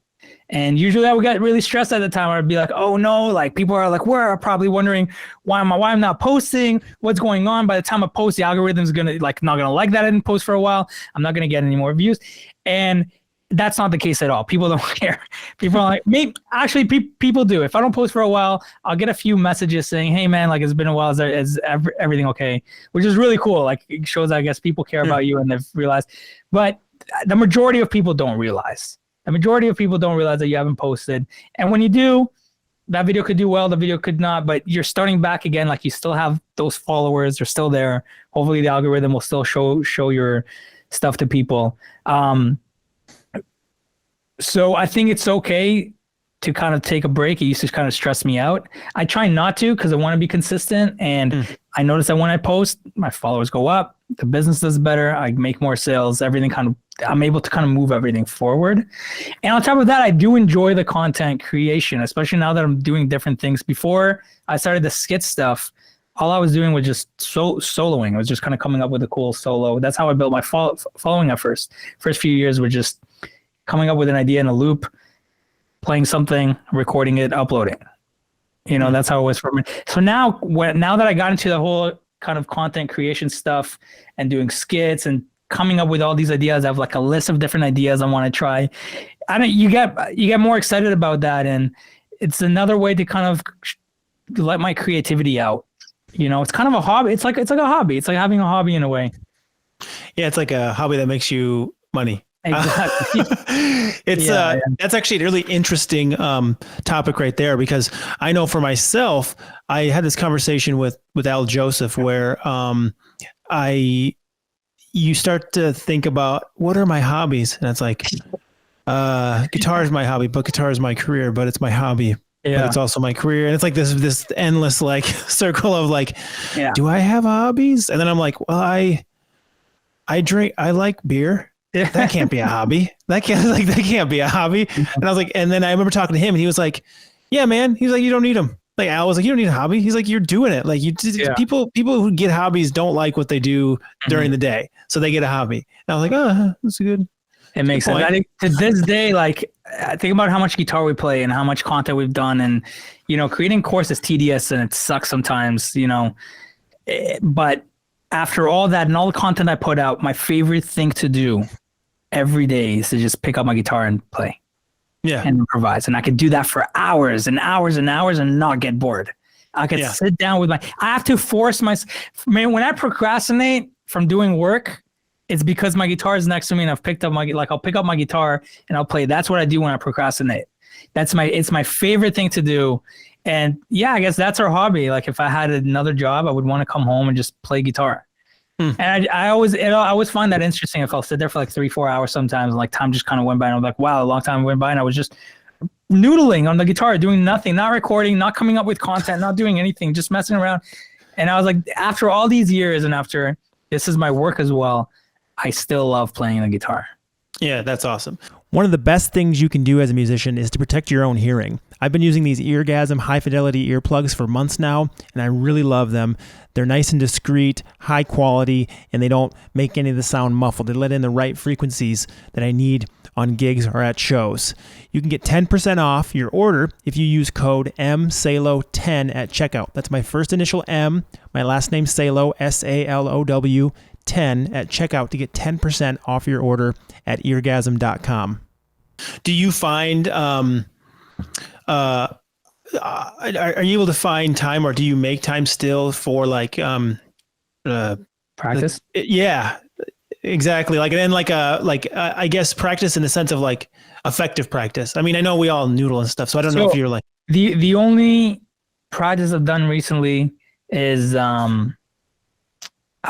And usually I would get really stressed at the time. I'd be like, oh no, like people are like, we're probably wondering why I'm not posting, what's going on. By the time I post, the algorithm's not gonna like that I didn't post for a while. I'm not gonna get any more views. And That's not the case at all. People don't care. People are like, maybe actually people do. If I don't post for a while, I'll get a few messages saying, "Hey man, like it's been a while. Is everything okay?" Which is really cool. Like it shows, I guess, people care about you and they've realized. But the majority of people don't realize. The majority of people don't realize that you haven't posted. And when you do, that video could do well, the video could not, but you're starting back again. Like you still have those followers, they're still there. Hopefully the algorithm will still show your stuff to people. So I think it's okay to kind of take a break. It used to kind of stress me out. I try not to because I want to be consistent. And I notice that when I post, my followers go up, the business does better, I make more sales, everything kind of, I'm able to kind of move everything forward. And on top of that, I do enjoy the content creation, especially now that I'm doing different things. Before I started the skit stuff, all I was doing was just soloing. I was just kind of coming up with a cool solo. That's how I built my following at first. First few years were just coming up with an idea in a loop, playing something, recording it, uploading. You know, that's how it was for me. So now that I got into the whole kind of content creation stuff and doing skits and coming up with all these ideas, I have like a list of different ideas I want to try. You get more excited about that, and it's another way to kind of let my creativity out. You know, it's kind of a hobby. It's like a hobby. It's like having a hobby in a way. Yeah, it's like a hobby that makes you money. Exactly. That's actually a really interesting topic right there, because I know for myself, I had this conversation with Al Joseph where you start to think about what are my hobbies, and it's like guitar is my hobby, but guitar is my career, but it's my hobby. Yeah. But it's also my career. And it's like this endless like circle of like, do I have hobbies? And then I'm like, well, I like beer. That can't be a hobby. That can't be a hobby. And I was like, and then I remember talking to him and he was like, yeah, man. He's like, you don't need them. Like Al was like, you don't need a hobby. He's like, you're doing it. Like people who get hobbies don't like what they do during the day. So they get a hobby. And I was like, oh, that's good. It makes sense. I think to this day, like I think about how much guitar we play and how much content we've done, and you know, creating course is tedious and it sucks sometimes, you know. But after all that and all the content I put out, my favorite thing to do every day is to just pick up my guitar and play, and improvise. And I could do that for hours and hours and hours and not get bored. I could sit down with I have to force man, when I procrastinate from doing work, it's because my guitar is next to me and I've picked up I'll pick up my guitar and I'll play. That's what I do when I procrastinate. It's my favorite thing to do. And yeah, I guess that's our hobby. Like if I had another job, I would want to come home and just play guitar. And I always find that interesting. If I'll sit there for like 3-4 hours sometimes, and like time just kind of went by and I'm like, wow, a long time went by and I was just noodling on the guitar, doing nothing, not recording, not coming up with content, not doing anything, just messing around. And I was like, after all these years and after this is my work as well, I still love playing the guitar. Yeah, that's awesome. One of the best things you can do as a musician is to protect your own hearing. I've been using these Eargasm high fidelity earplugs for months now, and I really love them. They're nice and discreet, high quality, and they don't make any of the sound muffled. They let in the right frequencies that I need on gigs or at shows. You can get 10% off your order if you use code MSALO10 at checkout. That's my first initial M, my last name Salo, SALOW, 10 at checkout to get 10% off your order at eargasm.com. Do you find are you able to find time, or do you make time still for like practice? Yeah, exactly. Like, and then I guess practice in the sense of like effective practice. I mean, I know we all noodle and stuff, so I don't know if you're like the only practice I've done recently is I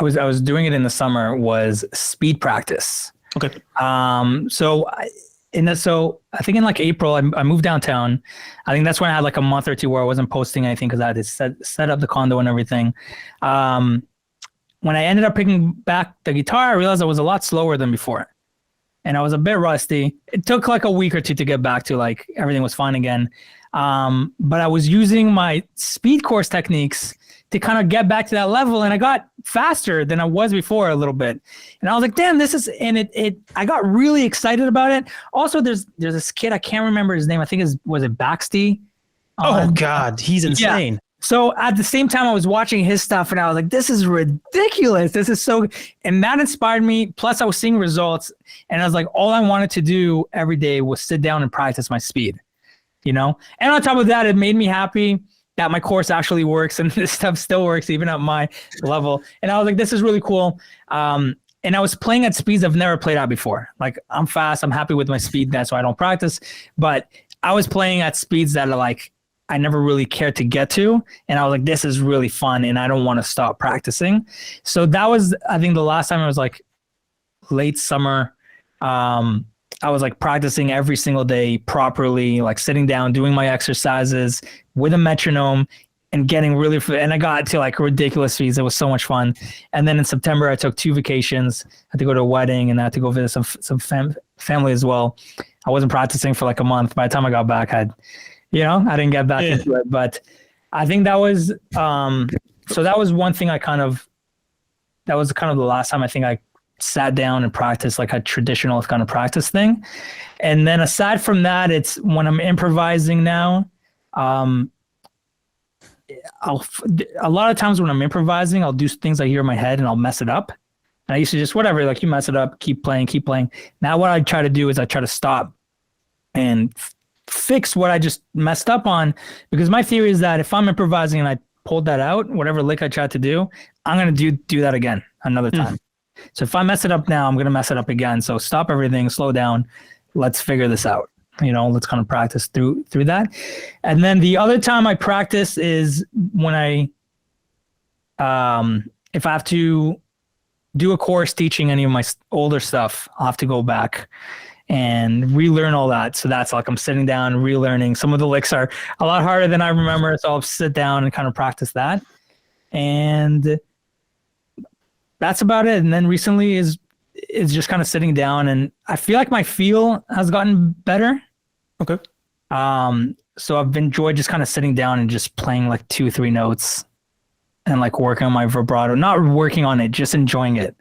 was doing it in the summer, was speed practice. Okay. So I think in like April, I moved downtown. I think that's when I had like a month or two where I wasn't posting anything because I had to set up the condo and everything. When I ended up picking back the guitar, I realized I was a lot slower than before. And I was a bit rusty. It took like a week or two to get back to like everything was fine again. But I was using my speed course techniques to kind of get back to that level, and I got faster than I was before a little bit. And I was like, damn, this is, and I got really excited about it. Also, there's this kid, I can't remember his name. I think was it Baxty? Oh God, he's insane. So at the same time, I was watching his stuff and I was like, this is ridiculous. This is so, and that inspired me. Plus I was seeing results and I was like, all I wanted to do every day was sit down and practice my speed, you know? And on top of that, it made me happy that my course actually works and this stuff still works even at my level. And I was like, this is really cool. And I was playing at speeds I've never played at before. Like I'm fast, I'm happy with my speed. That's why I don't practice. But I was playing at speeds that are like, I never really cared to get to. And I was like, this is really fun and I don't want to stop practicing. So that was, I think the last time I was like late summer. I was like practicing every single day properly, like sitting down, doing my exercises with a metronome and getting really, and I got to like ridiculous speeds. It was so much fun. And then in September, I took 2 vacations. I had to go to a wedding and I had to go visit some family as well. I wasn't practicing for like a month. By the time I got back, I didn't get back into it. But I think that was, so that was one thing that was kind of the last time I think I sat down and practiced like a traditional kind of practice thing. And then aside from that, it's when I'm improvising now, a lot of times when I'm improvising, I'll do things I hear in my head and I'll mess it up. And I used to just, whatever, like you mess it up, keep playing. Now what I try to do is I try to stop and fix what I just messed up on, because my theory is that if I'm improvising and I pulled that out, whatever lick I tried to do, I'm going to do that again another time. So if I mess it up now, I'm going to mess it up again. So stop everything, slow down. Let's figure this out. Let's kind of practice through that. And then the other time I practice is when if I have to do a course teaching any of my older stuff, I'll have to go back and relearn all that. So that's like I'm sitting down, relearning. Some of the licks are a lot harder than I remember. So I'll sit down and kind of practice that. And that's about it. And then recently is just kind of sitting down, and I feel like my feel has gotten better. Okay. So I've enjoyed just kind of sitting down and just playing like 2-3 notes and like working on my vibrato, not working on it, just enjoying it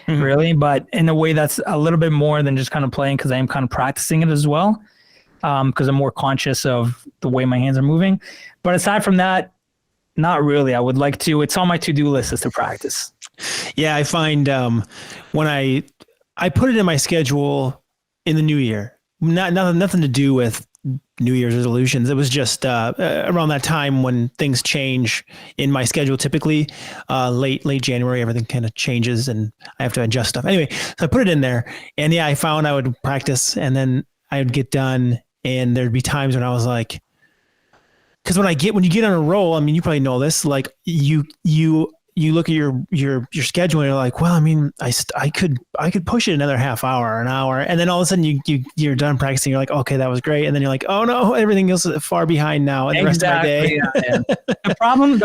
really, but in a way that's a little bit more than just kind of playing, because I am kind of practicing it as well. Because I'm more conscious of the way my hands are moving. But aside from that, not really. I would like to, it's on my to-do list is to practice. Yeah, I find when I put it in my schedule in the new year, nothing to do with New Year's resolutions. It was just around that time when things change in my schedule. Typically, late January, everything kind of changes and I have to adjust stuff. Anyway, so I put it in there, and yeah, I found I would practice, and then I would get done, and there'd be times when I was like, because when you get on a roll, I mean, you probably know this, like you look at your schedule and you're like, well, I mean, I could push it another half hour, an hour. And then all of a sudden you're done practicing. You're like, okay, that was great. And then you're like, oh no, everything else is far behind now. And the rest of my day. Yeah. The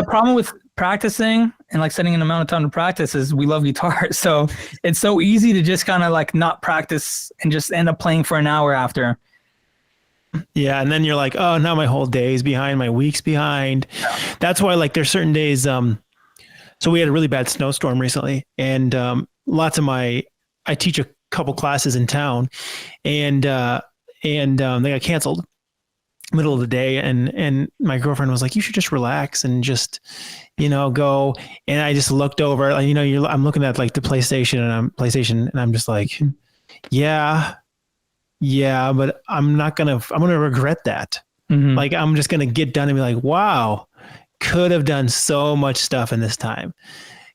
problem with practicing and like setting an amount of time to practice is we love guitar. So it's so easy to just kind of like not practice and just end up playing for an hour after. Yeah. And then you're like, oh, now my whole day's behind, my week's behind. That's why like there's certain days, so we had a really bad snowstorm recently, and I teach a couple classes in town, and they got canceled middle of the day, and my girlfriend was like, you should just relax and just, go. And I just looked over, I'm looking at like the PlayStation, and I'm just like, yeah, but I'm going to regret that. Mm-hmm. Like, I'm just going to get done and be like, wow, could have done so much stuff in this time.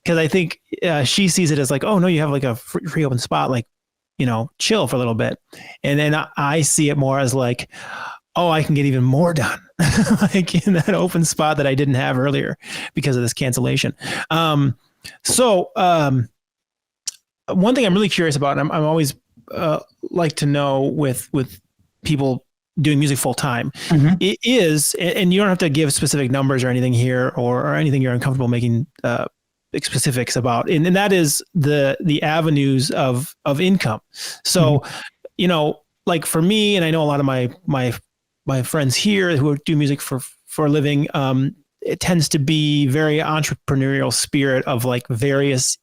Because I think she sees it as like, oh no, you have like a free open spot, like, chill for a little bit. And then I see it more as like, oh, I can get even more done like in that open spot that I didn't have earlier because of this cancellation. So one thing I'm really curious about, and I'm always like to know with people doing music full time, it is, and you don't have to give specific numbers or anything here or anything you're uncomfortable making specifics about, and that is the avenues of income. So, like for me, and I know a lot of my friends here who do music for a living, it tends to be very entrepreneurial spirit of like various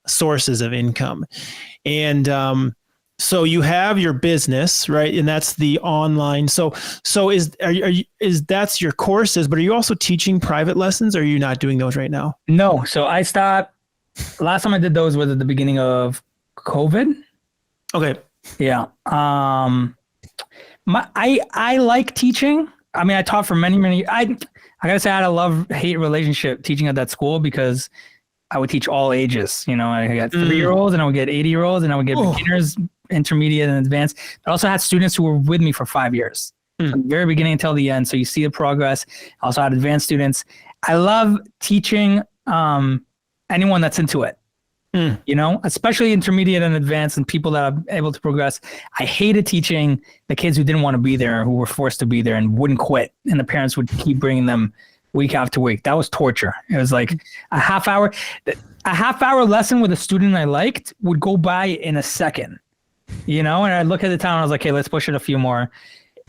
sources of income. And So you have your business, right? And that's the online. So that's your courses, but are you also teaching private lessons, or are you not doing those right now? No. So I stopped. Last time I did those was at the beginning of COVID. Okay. Yeah. I like teaching. I mean, I taught for many. I gotta say I had a love-hate relationship teaching at that school because I would teach all ages. You know, I got 3-year-olds and I would get 80-year-olds and I would get beginners, intermediate, and advanced. I also had students who were with me for 5 years, from the very beginning until the end. So you see the progress. I also had advanced students. I love teaching anyone that's into it. You know, especially intermediate and advanced and people that are able to progress. I hated teaching the kids who didn't want to be there, who were forced to be there and wouldn't quit. And the parents would keep bringing them week after week. That was torture. It was like a half hour lesson with a student I liked would go by in a second, you know? And I'd look at the time and I was like, hey, let's push it a few more.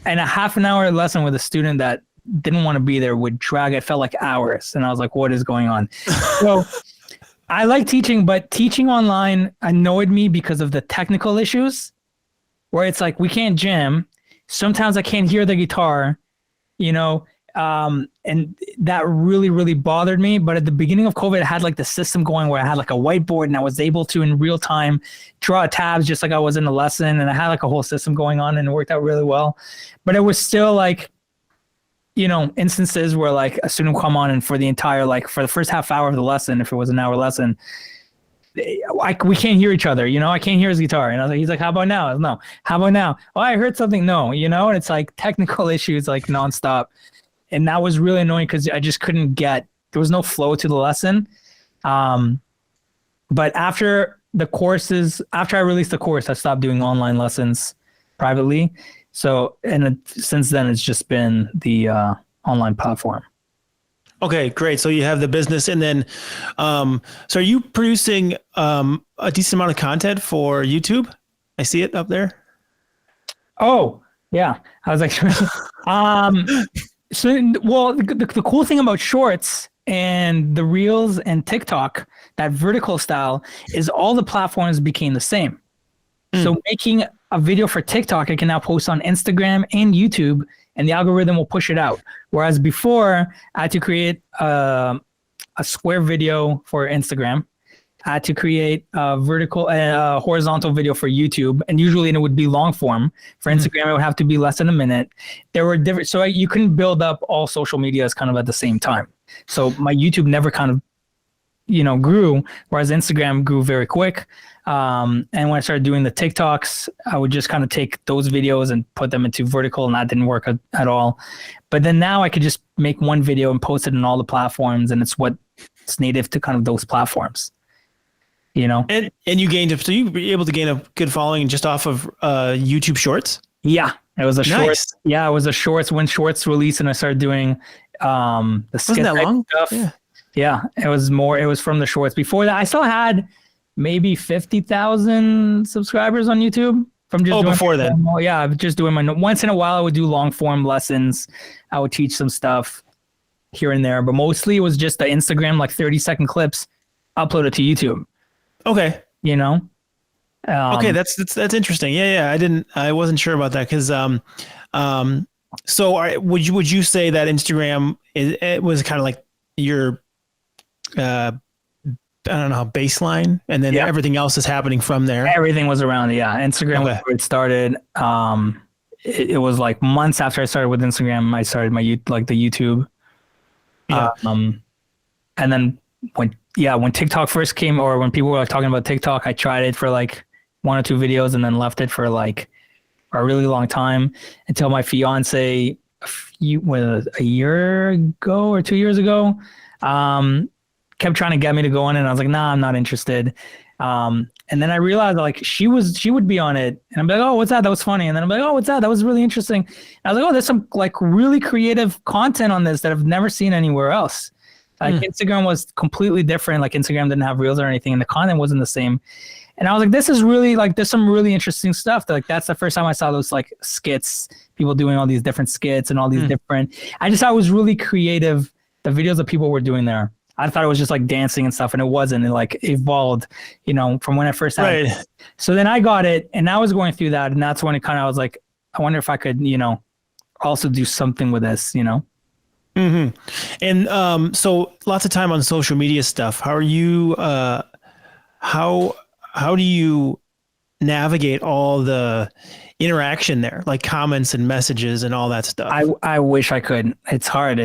And a half an hour lesson with a student that didn't want to be there would drag. It felt like hours. And I was like, what is going on? So I like teaching, but teaching online annoyed me because of the technical issues where it's like, we can't jam. Sometimes I can't hear the guitar, you know, and that really, really bothered me. But at the beginning of COVID, I had like the system going where I had like a whiteboard and I was able to in real time draw tabs just like I was in a lesson. And I had like a whole system going on and it worked out really well. But it was still like, you know, instances where like a student would come on and for the entire, like for the first half hour of the lesson, if it was an hour lesson, we can't hear each other, you know, I can't hear his guitar. And I was like, he's like, how about now? I was, no. How about now? Oh, I heard something. No, you know, and it's like technical issues, like nonstop. And that was really annoying because I just couldn't there was no flow to the lesson. But after I released the course, I stopped doing online lessons privately. So, since then, it's just been the online platform. Okay, great. So you have the business, and then, so are you producing a decent amount of content for YouTube? I see it up there. Oh, yeah. I was like, the cool thing about Shorts and the Reels and TikTok, that vertical style, is all the platforms became the same. So making a video for TikTok, I can now post on Instagram and YouTube, and the algorithm will push it out. Whereas before, I had to create a square video for Instagram. I had to create a horizontal video for YouTube, and usually it would be long form. For Instagram, it would have to be less than a minute. There were different, so you couldn't build up all social medias kind of at the same time. So my YouTube never kind of, you know, grew, whereas Instagram grew very quick. And when I started doing the TikToks, I would just kind of take those videos and put them into vertical, and that didn't work at all. But then now I could just make one video and post it in all the platforms, and it's what's native to kind of those platforms, you know? And you you were able to gain a good following just off of YouTube Shorts? Yeah, it was a nice. Shorts. Yeah, it was a Shorts when Shorts released, and I started doing the skit Wasn't that long? stuff. Yeah, it was from the Shorts. Before that, I still had maybe 50,000 subscribers on YouTube from just before that. Yeah, just doing my, once in a while I would do long form lessons. I would teach some stuff here and there, but mostly it was just the Instagram, like 30-second clips uploaded to YouTube. Okay. You know? Okay, that's interesting. Yeah. I wasn't sure about that because so would you say that Instagram it was kind of like your I don't know, baseline, and then everything else is happening from there? Everything was around it. Yeah. Instagram was where it started. It was like months after I started with Instagram, I started my the YouTube. Yeah. And then when TikTok first came, or when people were talking about TikTok, I tried it for like 1 or 2 videos and then left it for like a really long time until my fiance a year ago or 2 years ago, kept trying to get me to go on it, and I was like, nah, I'm not interested. And then I realized like she would be on it, and I'm like, oh, what's that? That was funny. And then I'm like, oh, what's that? That was really interesting. And I was like, oh, there's some like really creative content on this that I've never seen anywhere else. Like Instagram was completely different. Like Instagram didn't have reels or anything, and the content wasn't the same. And I was like, this is really like, there's some really interesting stuff. Like that's the first time I saw those like skits, people doing all these different skits and all these different. I just thought it was really creative, the videos that people were doing there. I thought it was just like dancing and stuff, and it wasn't. It like evolved, from when I first had it. Right. So then I got it, and I was going through that, and that's when it kind of, I was like, I wonder if I could, also do something with this, Mm-hmm. And so lots of time on social media stuff. How are you? How do you navigate all the interaction there, like comments and messages and all that stuff? I wish I could. It's hard.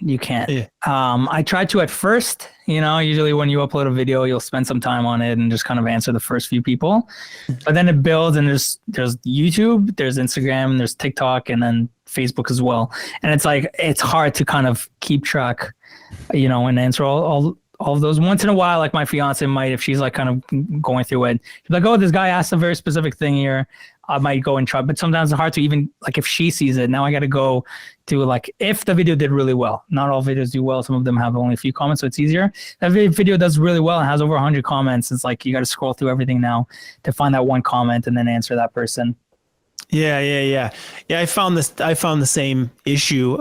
You can't. Yeah. I tried to at first, usually when you upload a video, you'll spend some time on it and just kind of answer the first few people. But then it builds, and there's YouTube, there's Instagram, there's TikTok, and then Facebook as well. And it's like, it's hard to kind of keep track, and answer all of those. Once in a while, like my fiance might, if she's like kind of going through it, she's like, oh, this guy asked a very specific thing here. I might go and try, but sometimes it's hard to even, like, if she sees it, now I got to go to, like, if the video did really well. Not all videos do well. Some of them have only a few comments, so it's easier. That video does really well and has over 100 comments. It's like, you got to scroll through everything now to find that one comment and then answer that person. Yeah. I found the same issue.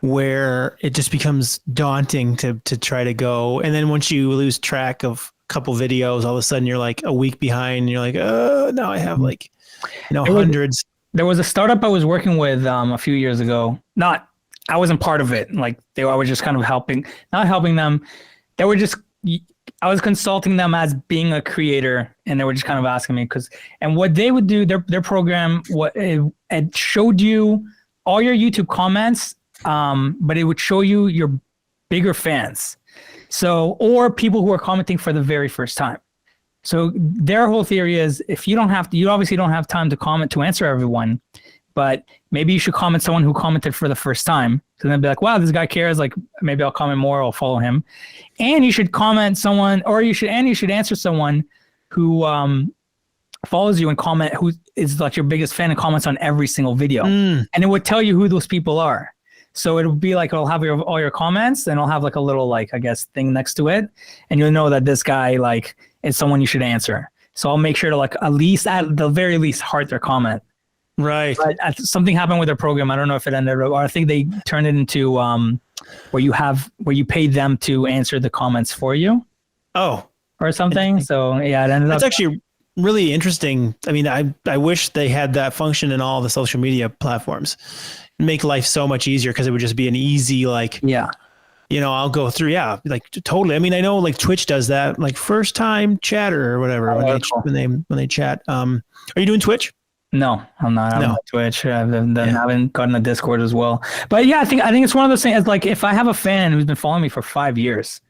Where it just becomes daunting to try to go. And then once you lose track of a couple videos, all of a sudden you're like a week behind, and you're like, oh, now I have like, hundreds. There was a startup I was working with a few years ago. I wasn't part of it. Like I was just kind of not helping them. I was consulting them as being a creator, and they were just kind of asking me and what they would do, their program, it showed you all your YouTube comments, but it would show you your bigger fans. So, or people who are commenting for the very first time. So their whole theory is, if you obviously don't have time to comment to answer everyone, but maybe you should comment someone who commented for the first time. So then be like, wow, this guy cares. Like, maybe I'll comment more. I'll follow him. And you should comment someone, or you should answer someone who follows you and comment, who is like your biggest fan and comments on every single video. And it would tell you who those people are. So it'll be like, it'll have all your comments, and it'll have like a little, like, I guess, thing next to it. And you'll know that this guy, like, is someone you should answer. So I'll make sure to, like, at the very least, heart their comment. Right. But something happened with their program. I don't know if it ended, or I think they turned it into where you pay them to answer the comments for you. Oh. Or something. So yeah, it ended up. That's actually really interesting. I mean, I wish they had that function in all the social media platforms. Make life so much easier, because it would just be an easy, like, I'll go through. Yeah. Like, totally. I mean, I know, like, Twitch does that, like, first time chatter or whatever, when they chat. Are you doing Twitch? No, I'm not. I'm on Twitch. I haven't gotten a Discord as well. But yeah, I think it's one of those things. Like, if I have a fan who's been following me for 5 years,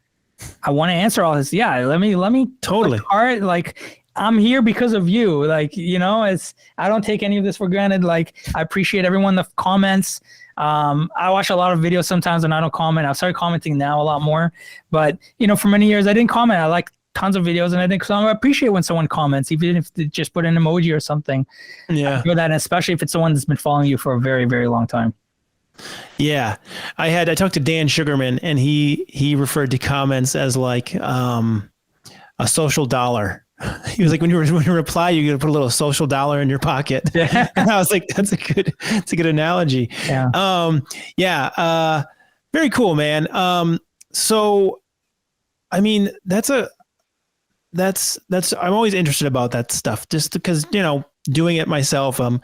I want to answer all this. Yeah, let me totally. Like, I'm here because of you. Like, I don't take any of this for granted. Like, I appreciate everyone that comments. I watch a lot of videos sometimes and I don't comment. I've started commenting now a lot more, but for many years I didn't comment. I like tons of videos, and I think I appreciate when someone comments, even if they just put an emoji or something. Yeah. I feel that, and especially if it's someone that's been following you for a very, very long time. Yeah. I talked to Dan Sugarman, and he referred to comments as like a social dollar. He was like, when you reply, you got to put a little social dollar in your pocket. Yeah. And I was like, that's a good analogy. Yeah. Very cool, man. So, I mean, I'm always interested about that stuff, just because, doing it myself. I'm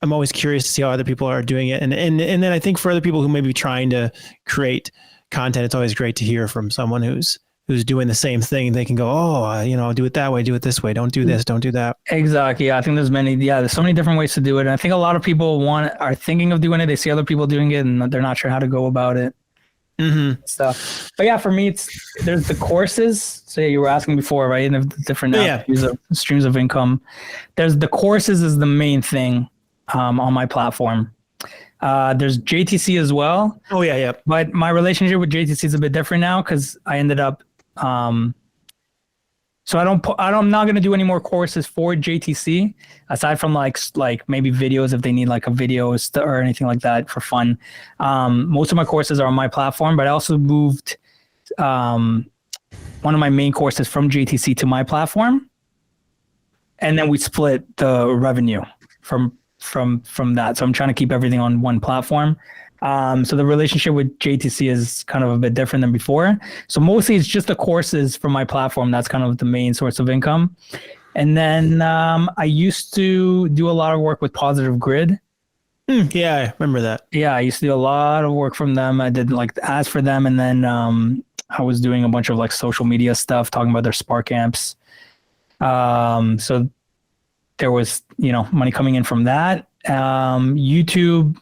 always curious to see how other people are doing it. And then I think for other people who may be trying to create content, it's always great to hear from someone who's doing the same thing. They can go, do it that way, do it this way. Don't do this, don't do that. Exactly. Yeah, I think there's so many different ways to do it. And I think a lot of people are thinking of doing it. They see other people doing it and they're not sure how to go about it. Mm-hmm. Stuff. But yeah, for me, there's the courses. So you were asking before, right? And the different streams of income. There's the courses is the main thing on my platform. There's JTC as well. Oh yeah. But my relationship with JTC is a bit different now, because I ended up. So I'm not going to do any more courses for JTC, aside from like maybe videos if they need like a video or anything like that for fun. Most of my courses are on my platform, but I also moved one of my main courses from JTC to my platform, and then we split the revenue from that. So I'm trying to keep everything on one platform. So the relationship with JTC is kind of a bit different than before. So mostly it's just the courses from my platform. That's kind of the main source of income. And then I used to do a lot of work with Positive Grid. Yeah, I remember that. Yeah, I used to do a lot of work from them. I did like ads for them, and then I was doing a bunch of like social media stuff, talking about their Spark amps. So there was, money coming in from that. YouTube,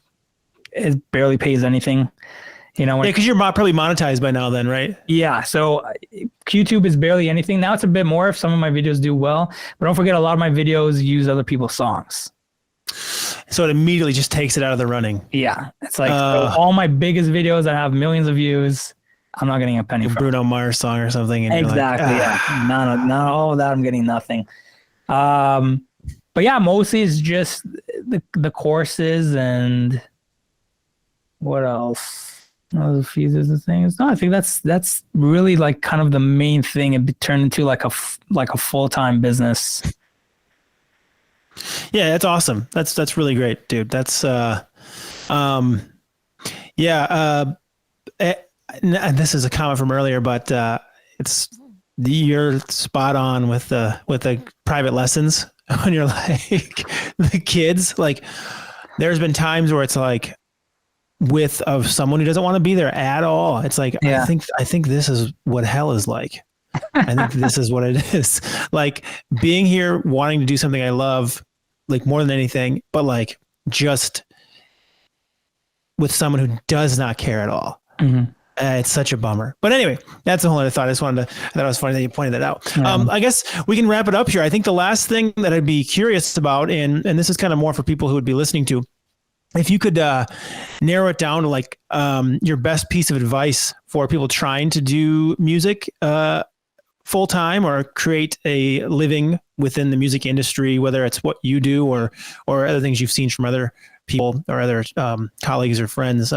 it barely pays anything. Because you're probably monetized by now then, right? Yeah, so YouTube is barely anything. Now it's a bit more if some of my videos do well, but don't forget a lot of my videos use other people's songs. So it immediately just takes it out of the running. Yeah, it's like so all my biggest videos that have millions of views, I'm not getting a penny from. Bruno Mars song or something. And exactly, yeah. Not all of that, I'm getting nothing. But yeah, mostly it's just the courses and what else? A few other things. No, I think that's really like kind of the main thing. It turned into like a full-time business. Yeah, that's awesome. That's really great, dude. That's and this is a comment from earlier, but you're spot on with the private lessons when you're like the kids. Like, there's been times where it's like with someone who doesn't want to be there at all. It's like, yeah. I think this is what hell is like. I think this is what it is. Like, being here, wanting to do something I love, like more than anything, but like just with someone who does not care at all. Mm-hmm. It's such a bummer. But anyway, that's a whole other thought. I thought it was funny that you pointed that out. I guess we can wrap it up here. I think the last thing that I'd be curious about, and this is kind of more for people who would be listening to, if you could narrow it down to like your best piece of advice for people trying to do music full time or create a living within the music industry, whether it's what you do or other things you've seen from other people or other colleagues or friends,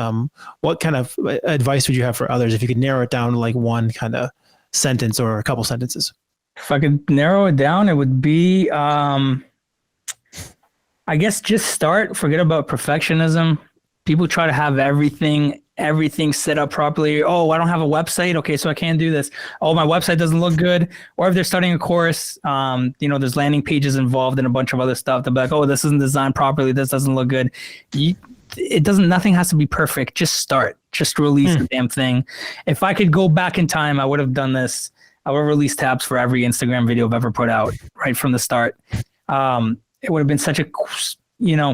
what kind of advice would you have for others if you could narrow it down to like one kind of sentence or a couple sentences? If I could narrow it down, it would be, I guess just start, forget about perfectionism. People try to have everything set up properly. Oh, I don't have a website. Okay, so I can't do this. Oh, my website doesn't look good. Or if they're starting a course, there's landing pages involved and a bunch of other stuff. They'll be like, oh, this isn't designed properly. This doesn't look good. Nothing has to be perfect. Just start. Just release the damn thing. If I could go back in time, I would have done this. I would have released tabs for every Instagram video I've ever put out right from the start. It would have been such a,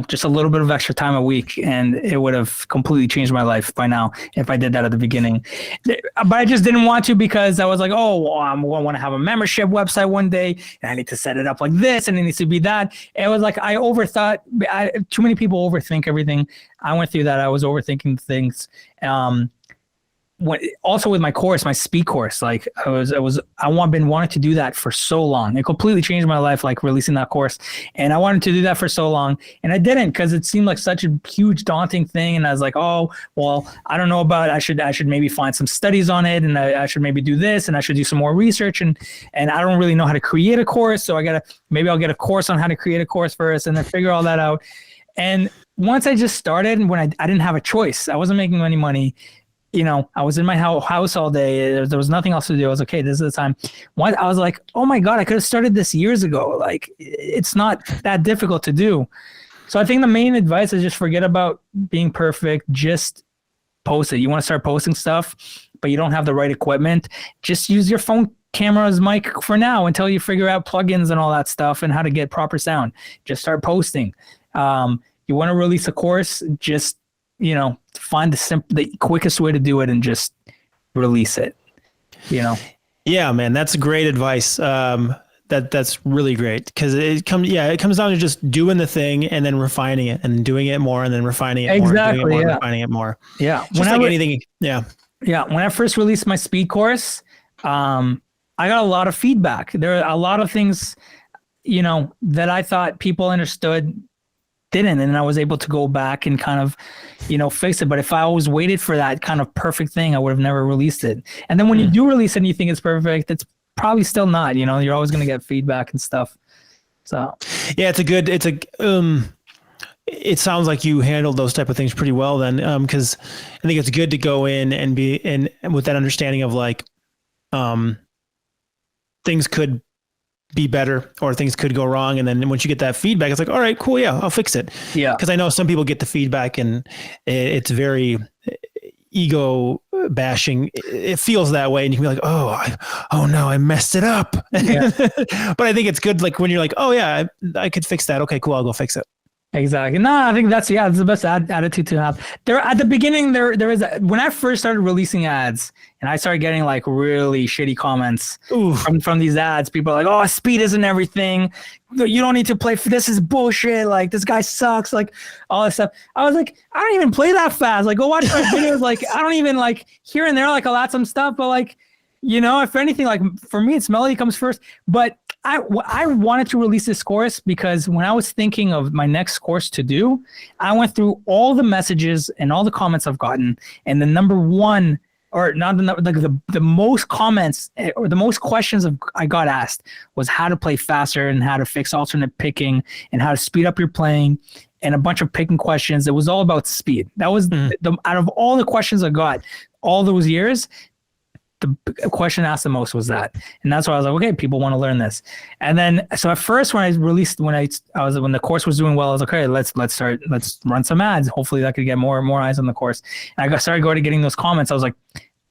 just a little bit of extra time a week, and it would have completely changed my life by now if I did that at the beginning. But I just didn't want to, because I was like, I want to have a membership website one day, and I need to set it up like this, and it needs to be that. It was like I overthought. Too many people overthink everything. I went through that. I was overthinking things. Also with my course, my speed course, like been wanting to do that for so long. It completely changed my life, like releasing that course. And I wanted to do that for so long, and I didn't, because it seemed like such a huge daunting thing. And I was like, oh, well, I don't know about it. I should maybe find some studies on it, and I should maybe do this, and I should do some more research. And I don't really know how to create a course. So I'll get a course on how to create a course first, and then figure all that out. And once I just started, when I didn't have a choice, I wasn't making any money. I was in my house all day. There was nothing else to do. I was okay. This is the time. I was like, oh my God, I could have started this years ago. Like, it's not that difficult to do. So I think the main advice is just forget about being perfect. Just post it. You want to start posting stuff, but you don't have the right equipment. Just use your phone camera as mic for now until you figure out plugins and all that stuff and how to get proper sound. Just start posting. You want to release a course, just find the quickest way to do it and just release it. Yeah, man, that's great advice. That's really great, because it comes down to just doing the thing and then refining it and doing it more and then refining it more, doing it more, refining it more. Yeah, anything. Yeah. Yeah, when I first released my speed course, I got a lot of feedback. There are a lot of things, that I thought people understood didn't, and I was able to go back and kind of fix it. But if I always waited for that kind of perfect thing, I would have never released it. And then when you do release it and you think it's perfect, it's probably still not. You're always going to get feedback and stuff. So yeah, it sounds like you handled those type of things pretty well then. Cause I think it's good to go in and be and with that understanding of like, things could be better or things could go wrong. And then once you get that feedback, it's like, all right, cool. Yeah, I'll fix it. Yeah. Cause I know some people get the feedback and it's very ego bashing. It feels that way. And you can be like, oh no, I messed it up. Yeah. But I think it's good. Like when you're like, oh yeah, I could fix that. Okay, cool. I'll go fix it. Exactly. No, I think that's the best attitude to have. There at the beginning, there is when I first started releasing ads and I started getting like really shitty comments from these ads. People are like, "Oh, speed isn't everything. You don't need to play. This is bullshit. Like this guy sucks. Like all this stuff." I was like, I don't even play that fast. Like go watch my videos. Like I don't even like here and there. Like I'll add some stuff, but like if anything, like for me, it's melody comes first. But I wanted to release this course because when I was thinking of my next course to do, I went through all the messages and all the comments I've gotten, and the number one, or not the most comments or the most questions I got asked was how to play faster and how to fix alternate picking and how to speed up your playing and a bunch of picking questions. It was all about speed. That was out of all the questions I got all those years, the question asked the most was that. And that's why I was like, okay, people want to learn this. And then, so at first when the course was doing well, I was like, okay, let's run some ads. Hopefully that could get more eyes on the course. And I started going to getting those comments. I was like,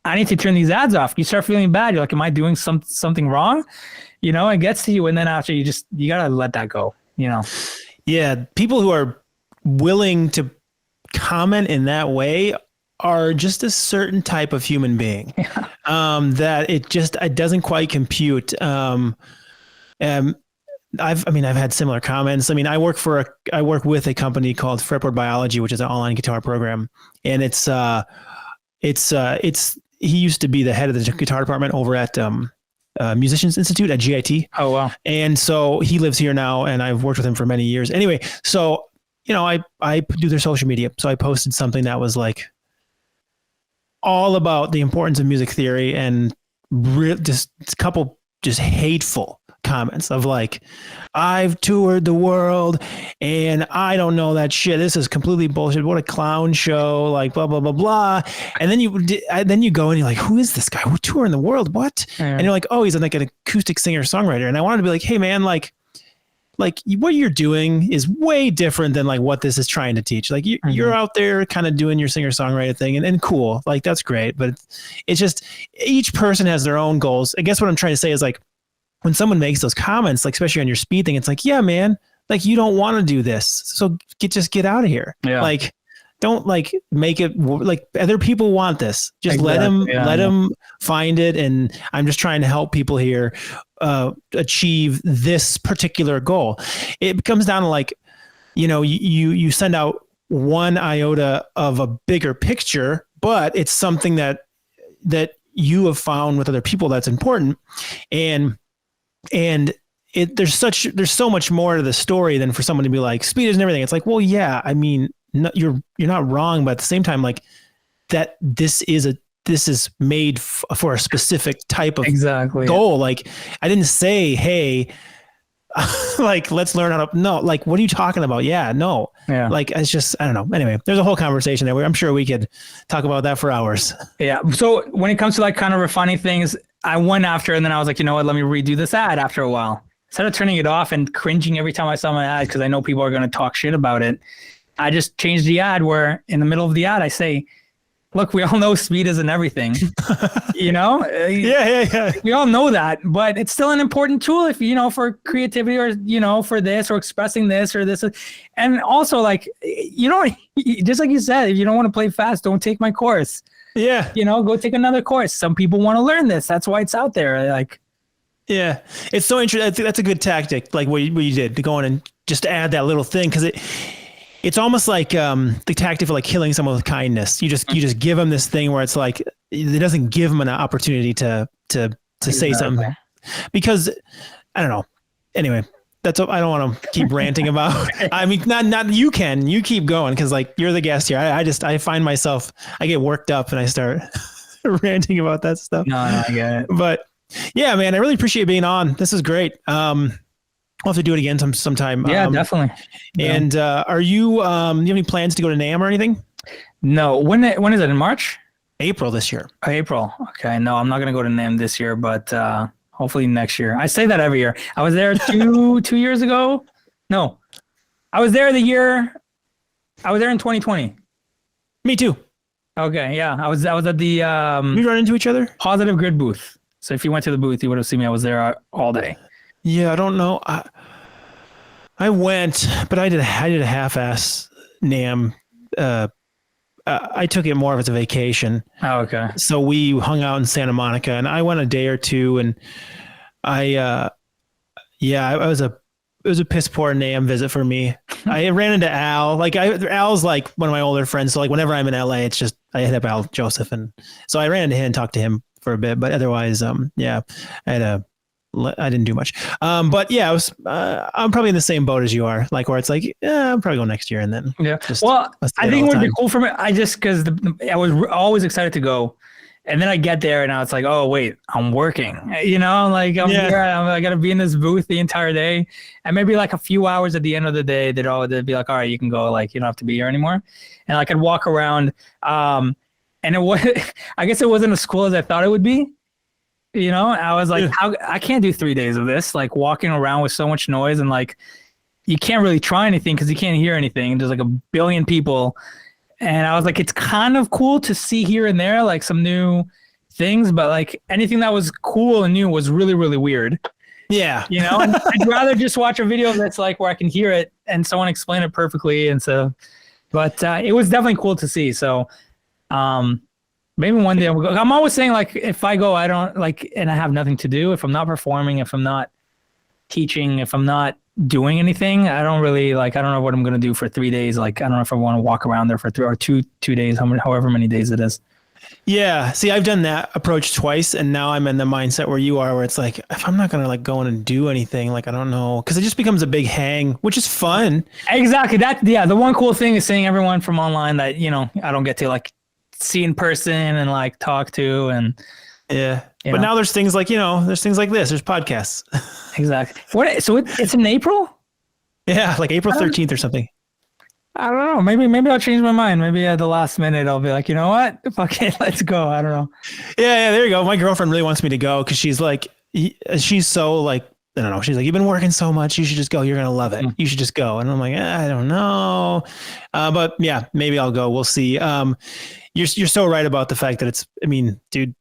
I need to turn these ads off. You start feeling bad. You're like, am I doing something wrong? It gets to you. And then after you gotta let that go, Yeah. People who are willing to comment in that way are just a certain type of human being. Yeah. That it doesn't quite compute. I've had similar comments. I mean, I work with a company called Fretboard Biology, which is an online guitar program. And he used to be the head of the guitar department over at, Musicians Institute at GIT. Oh, wow. And so he lives here now and I've worked with him for many years. Anyway, so, I do their social media. So I posted something that was like, all about the importance of music theory and just a couple just hateful comments of like, I've toured the world and I don't know that shit. This is completely bullshit. What a clown show, like blah, blah, blah, blah. And then you go and you're like, who is this guy? Who touring the world? What? Yeah. And you're like, oh, he's like an acoustic singer songwriter. And I wanted to be like, hey man, like what you're doing is way different than like what this is trying to teach. Like you're out there kind of doing your singer-songwriter thing and cool. Like that's great. But it's just each person has their own goals. I guess what I'm trying to say is like when someone makes those comments, like especially on your speed thing, it's like, yeah, man, like you don't want to do this. So just get out of here. Yeah. Like don't like make it like other people want this. Just exactly. let them find it. And I'm just trying to help people here achieve this particular goal. It comes down to like, you send out one iota of a bigger picture, but it's something that you have found with other people that's important. And there's so much more to the story than for someone to be like speed isn't everything. It's like, well, yeah, I mean, no, you're not wrong, but at the same time, like that, this is made for a specific type of goal. Like I didn't say, hey, like, let's learn how to, no, like, what are you talking about? Yeah, no. Yeah. Like, it's just, I don't know. Anyway, there's a whole conversation there where I'm sure we could talk about that for hours. Yeah. So when it comes to like kind of refining things, I went after, and then I was like, you know what, let me redo this ad after a while. Instead of turning it off and cringing every time I saw my ad, because I know people are going to talk shit about it, I just changed the ad where in the middle of the ad, I say, look, we all know speed isn't everything, Yeah. We all know that, but it's still an important tool if, for creativity or, for this or expressing this or this. And also like, just like you said, if you don't want to play fast, don't take my course. Yeah. Go take another course. Some people want to learn this. That's why it's out there. Like, yeah, it's so interesting. That's a good tactic. Like what you did to go in and just add that little thing. Cause it's almost like the tactic of like killing someone with kindness. You just give them this thing where it's like it doesn't give them an opportunity to say something, because I don't know. Anyway, that's what I don't want to keep ranting about. I mean, not you keep going because like you're the guest here. I find myself, I get worked up and I start ranting about that stuff. No, I get it. But yeah, man, I really appreciate being on. This is great. We'll have to do it again sometime. Yeah, definitely. And are you, do you have any plans to go to NAMM or anything? No. When is it? In March? April this year. April. Okay. No, I'm not going to go to NAMM this year, but hopefully next year. I say that every year. I was there 2 years ago. No, I was there in 2020. Me too. Okay. Yeah. I was at the We run into each other? Positive Grid booth. So if you went to the booth, you would have seen me. I was there all day. Yeah, I don't know. I went, but I did a half-ass NAMM. I took it more as a vacation. Oh, okay. So we hung out in Santa Monica, and I went a day or two, and it was a piss poor NAMM visit for me. I ran into Al. Like Al's like one of my older friends. So like whenever I'm in LA, it's just I hit up Al Joseph, and so I ran into him and talked to him for a bit. But otherwise, I didn't do much. But yeah, I'm probably in the same boat as you are. Like where it's like, I'm probably going next year, and then Well, I think it would be cool for me. I just because I was always excited to go. And then I get there and now it's like, oh, wait, I'm working, like I'm here. I got to be in this booth the entire day. And maybe like a few hours at the end of the day, they'd be like, all right, you can go, like, you don't have to be here anymore. And I could walk around. And it was, I guess it wasn't as cool as I thought it would be. I was like, I can't do 3 days of this, like walking around with so much noise and like, you can't really try anything because you can't hear anything. And there's like a billion people. And I was like, it's kind of cool to see here and there, like some new things, but like anything that was cool and new was really, really weird. Yeah. And I'd rather just watch a video that's like where I can hear it and someone explain it perfectly. And so, but it was definitely cool to see. So maybe one day I'll go. I'm always saying like, if I go, I don't like, and I have nothing to do, if I'm not performing, if I'm not teaching, if I'm not doing anything, I don't know what I'm going to do for 3 days. Like, I don't know if I want to walk around there for two days, however many days it is. Yeah. See, I've done that approach twice, and now I'm in the mindset where you are, where it's like, if I'm not going to like go in and do anything, like, I don't know, because it just becomes a big hang, which is fun. Exactly. The one cool thing is seeing everyone from online that, I don't get to like see in person and like talk to. And yeah. But now there's things like, there's things like this, there's podcasts. Exactly. So it's in April? Yeah, like April 13th or something. I don't know. Maybe I'll change my mind. Maybe at the last minute I'll be like, you know what? Fuck it, let's go. I don't know. Yeah, there you go. My girlfriend really wants me to go because she's like, she's so like, I don't know. She's like, you've been working so much. You should just go. You're going to love it. You should just go. And I'm like, I don't know. But yeah, maybe I'll go. We'll see. You're so right about the fact that dude,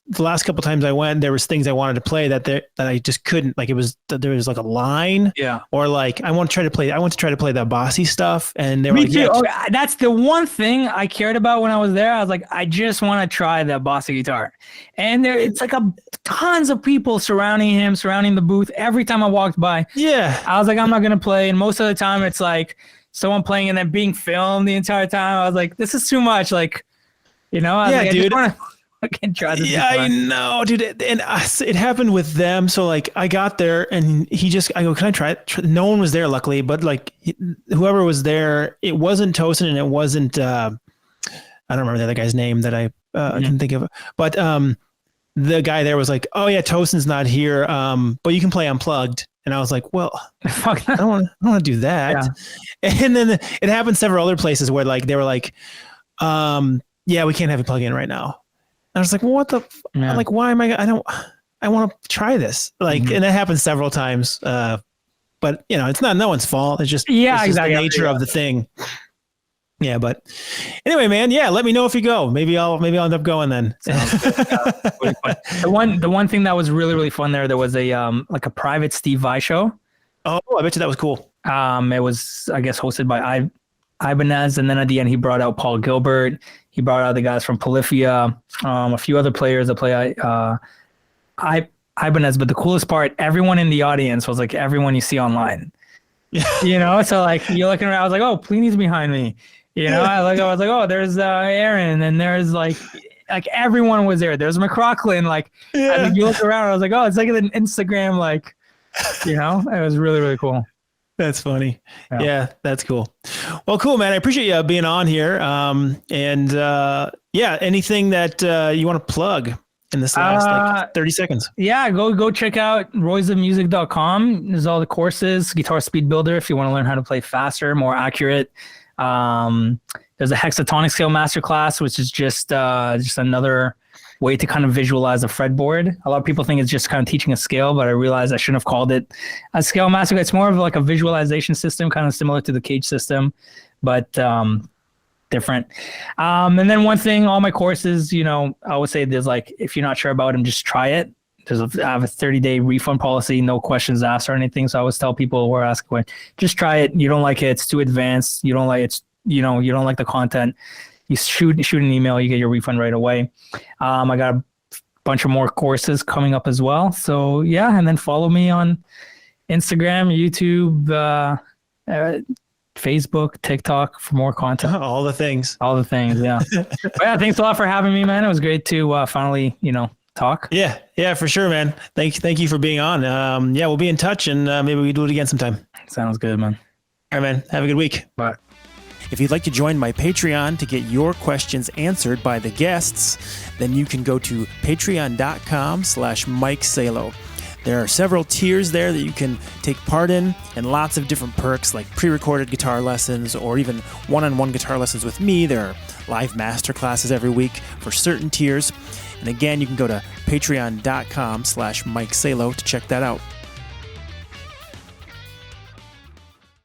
the last couple of times I went, there was things I wanted to play that I just couldn't. Like there was like a line, or like I want to try to play that bossy stuff, and they were Me like, too. yeah, okay, that's the one thing I cared about when I was there. I was like, I just want to try that bossy guitar, and it's like tons of people surrounding the booth. Every time I walked by, I was like, I'm not gonna play, and most of the time it's like someone playing and then being filmed the entire time. I was like, this is too much, like, dude. I can try this. Yeah, I know, dude. And it happened with them. So like I got there and I go, can I try it? No one was there, luckily, but like whoever was there, it wasn't Tosin and it wasn't, I don't remember the other guy's name that I can think of, but the guy there was like, oh yeah, Tosin's not here. But you can play unplugged. And I was like, well, I don't want to do that. Yeah. And then it happened several other places where like, they were like, yeah, we can't have you plug in right now. I was like, well, what the? I'm like, why am I want to try this. Like, and that happens several times. But it's not no one's fault. It's just, exactly the nature of the thing. Yeah. But anyway, man, let me know if you go. Maybe I'll end up going then. The one thing that was really, really fun there was a, like a private Steve Vai show. Oh, I bet you that was cool. It was, I guess, hosted by Ibanez, and then at the end he brought out Paul Gilbert. He brought out the guys from Polyphia, a few other players that play Ibanez. But the coolest part, everyone in the audience was like everyone you see online. So like you're looking around, I was like, oh, Plini's behind me. I was like, oh, there's Aaron, and there's like everyone was there. There's McCrocklin. Like, I think you look around, I was like, oh, it's like an Instagram, like, it was really, really cool. That's funny. Yeah, that's cool. Well, cool, man. I appreciate you being on here. Anything that you want to plug in this last like 30 seconds? Yeah, go check out royzamusic.com. There's all the courses, Guitar Speed Builder if you want to learn how to play faster, more accurate. There's a hexatonic scale masterclass, which is just another way to kind of visualize a fretboard. A lot of people think it's just kind of teaching a scale, but I realized I shouldn't have called it a scale master. It's more of like a visualization system, kind of similar to the cage system, but different. And then one thing, all my courses, I would say there's like, if you're not sure about them, just try it. I have a 30-day refund policy, no questions asked or anything. So I always tell people who are asking, just try it. You don't like it, it's too advanced. You don't like it's, you don't like the content. You shoot an email, you get your refund right away. I got a bunch of more courses coming up as well. So yeah, and then follow me on Instagram, YouTube, Facebook, TikTok for more content. All the things. Yeah. But yeah, thanks a lot for having me, man. It was great to finally, talk. Yeah, for sure, man. Thank you for being on. Yeah, we'll be in touch, and maybe we do it again sometime. Sounds good, man. All right, man. Have a good week. Bye. If you'd like to join my Patreon to get your questions answered by the guests, then you can go to patreon.com/Mike Salo. There are several tiers there that you can take part in, and lots of different perks like pre-recorded guitar lessons or even one-on-one guitar lessons with me. There are live masterclasses every week for certain tiers. And again, you can go to patreon.com/Mike Salo to check that out.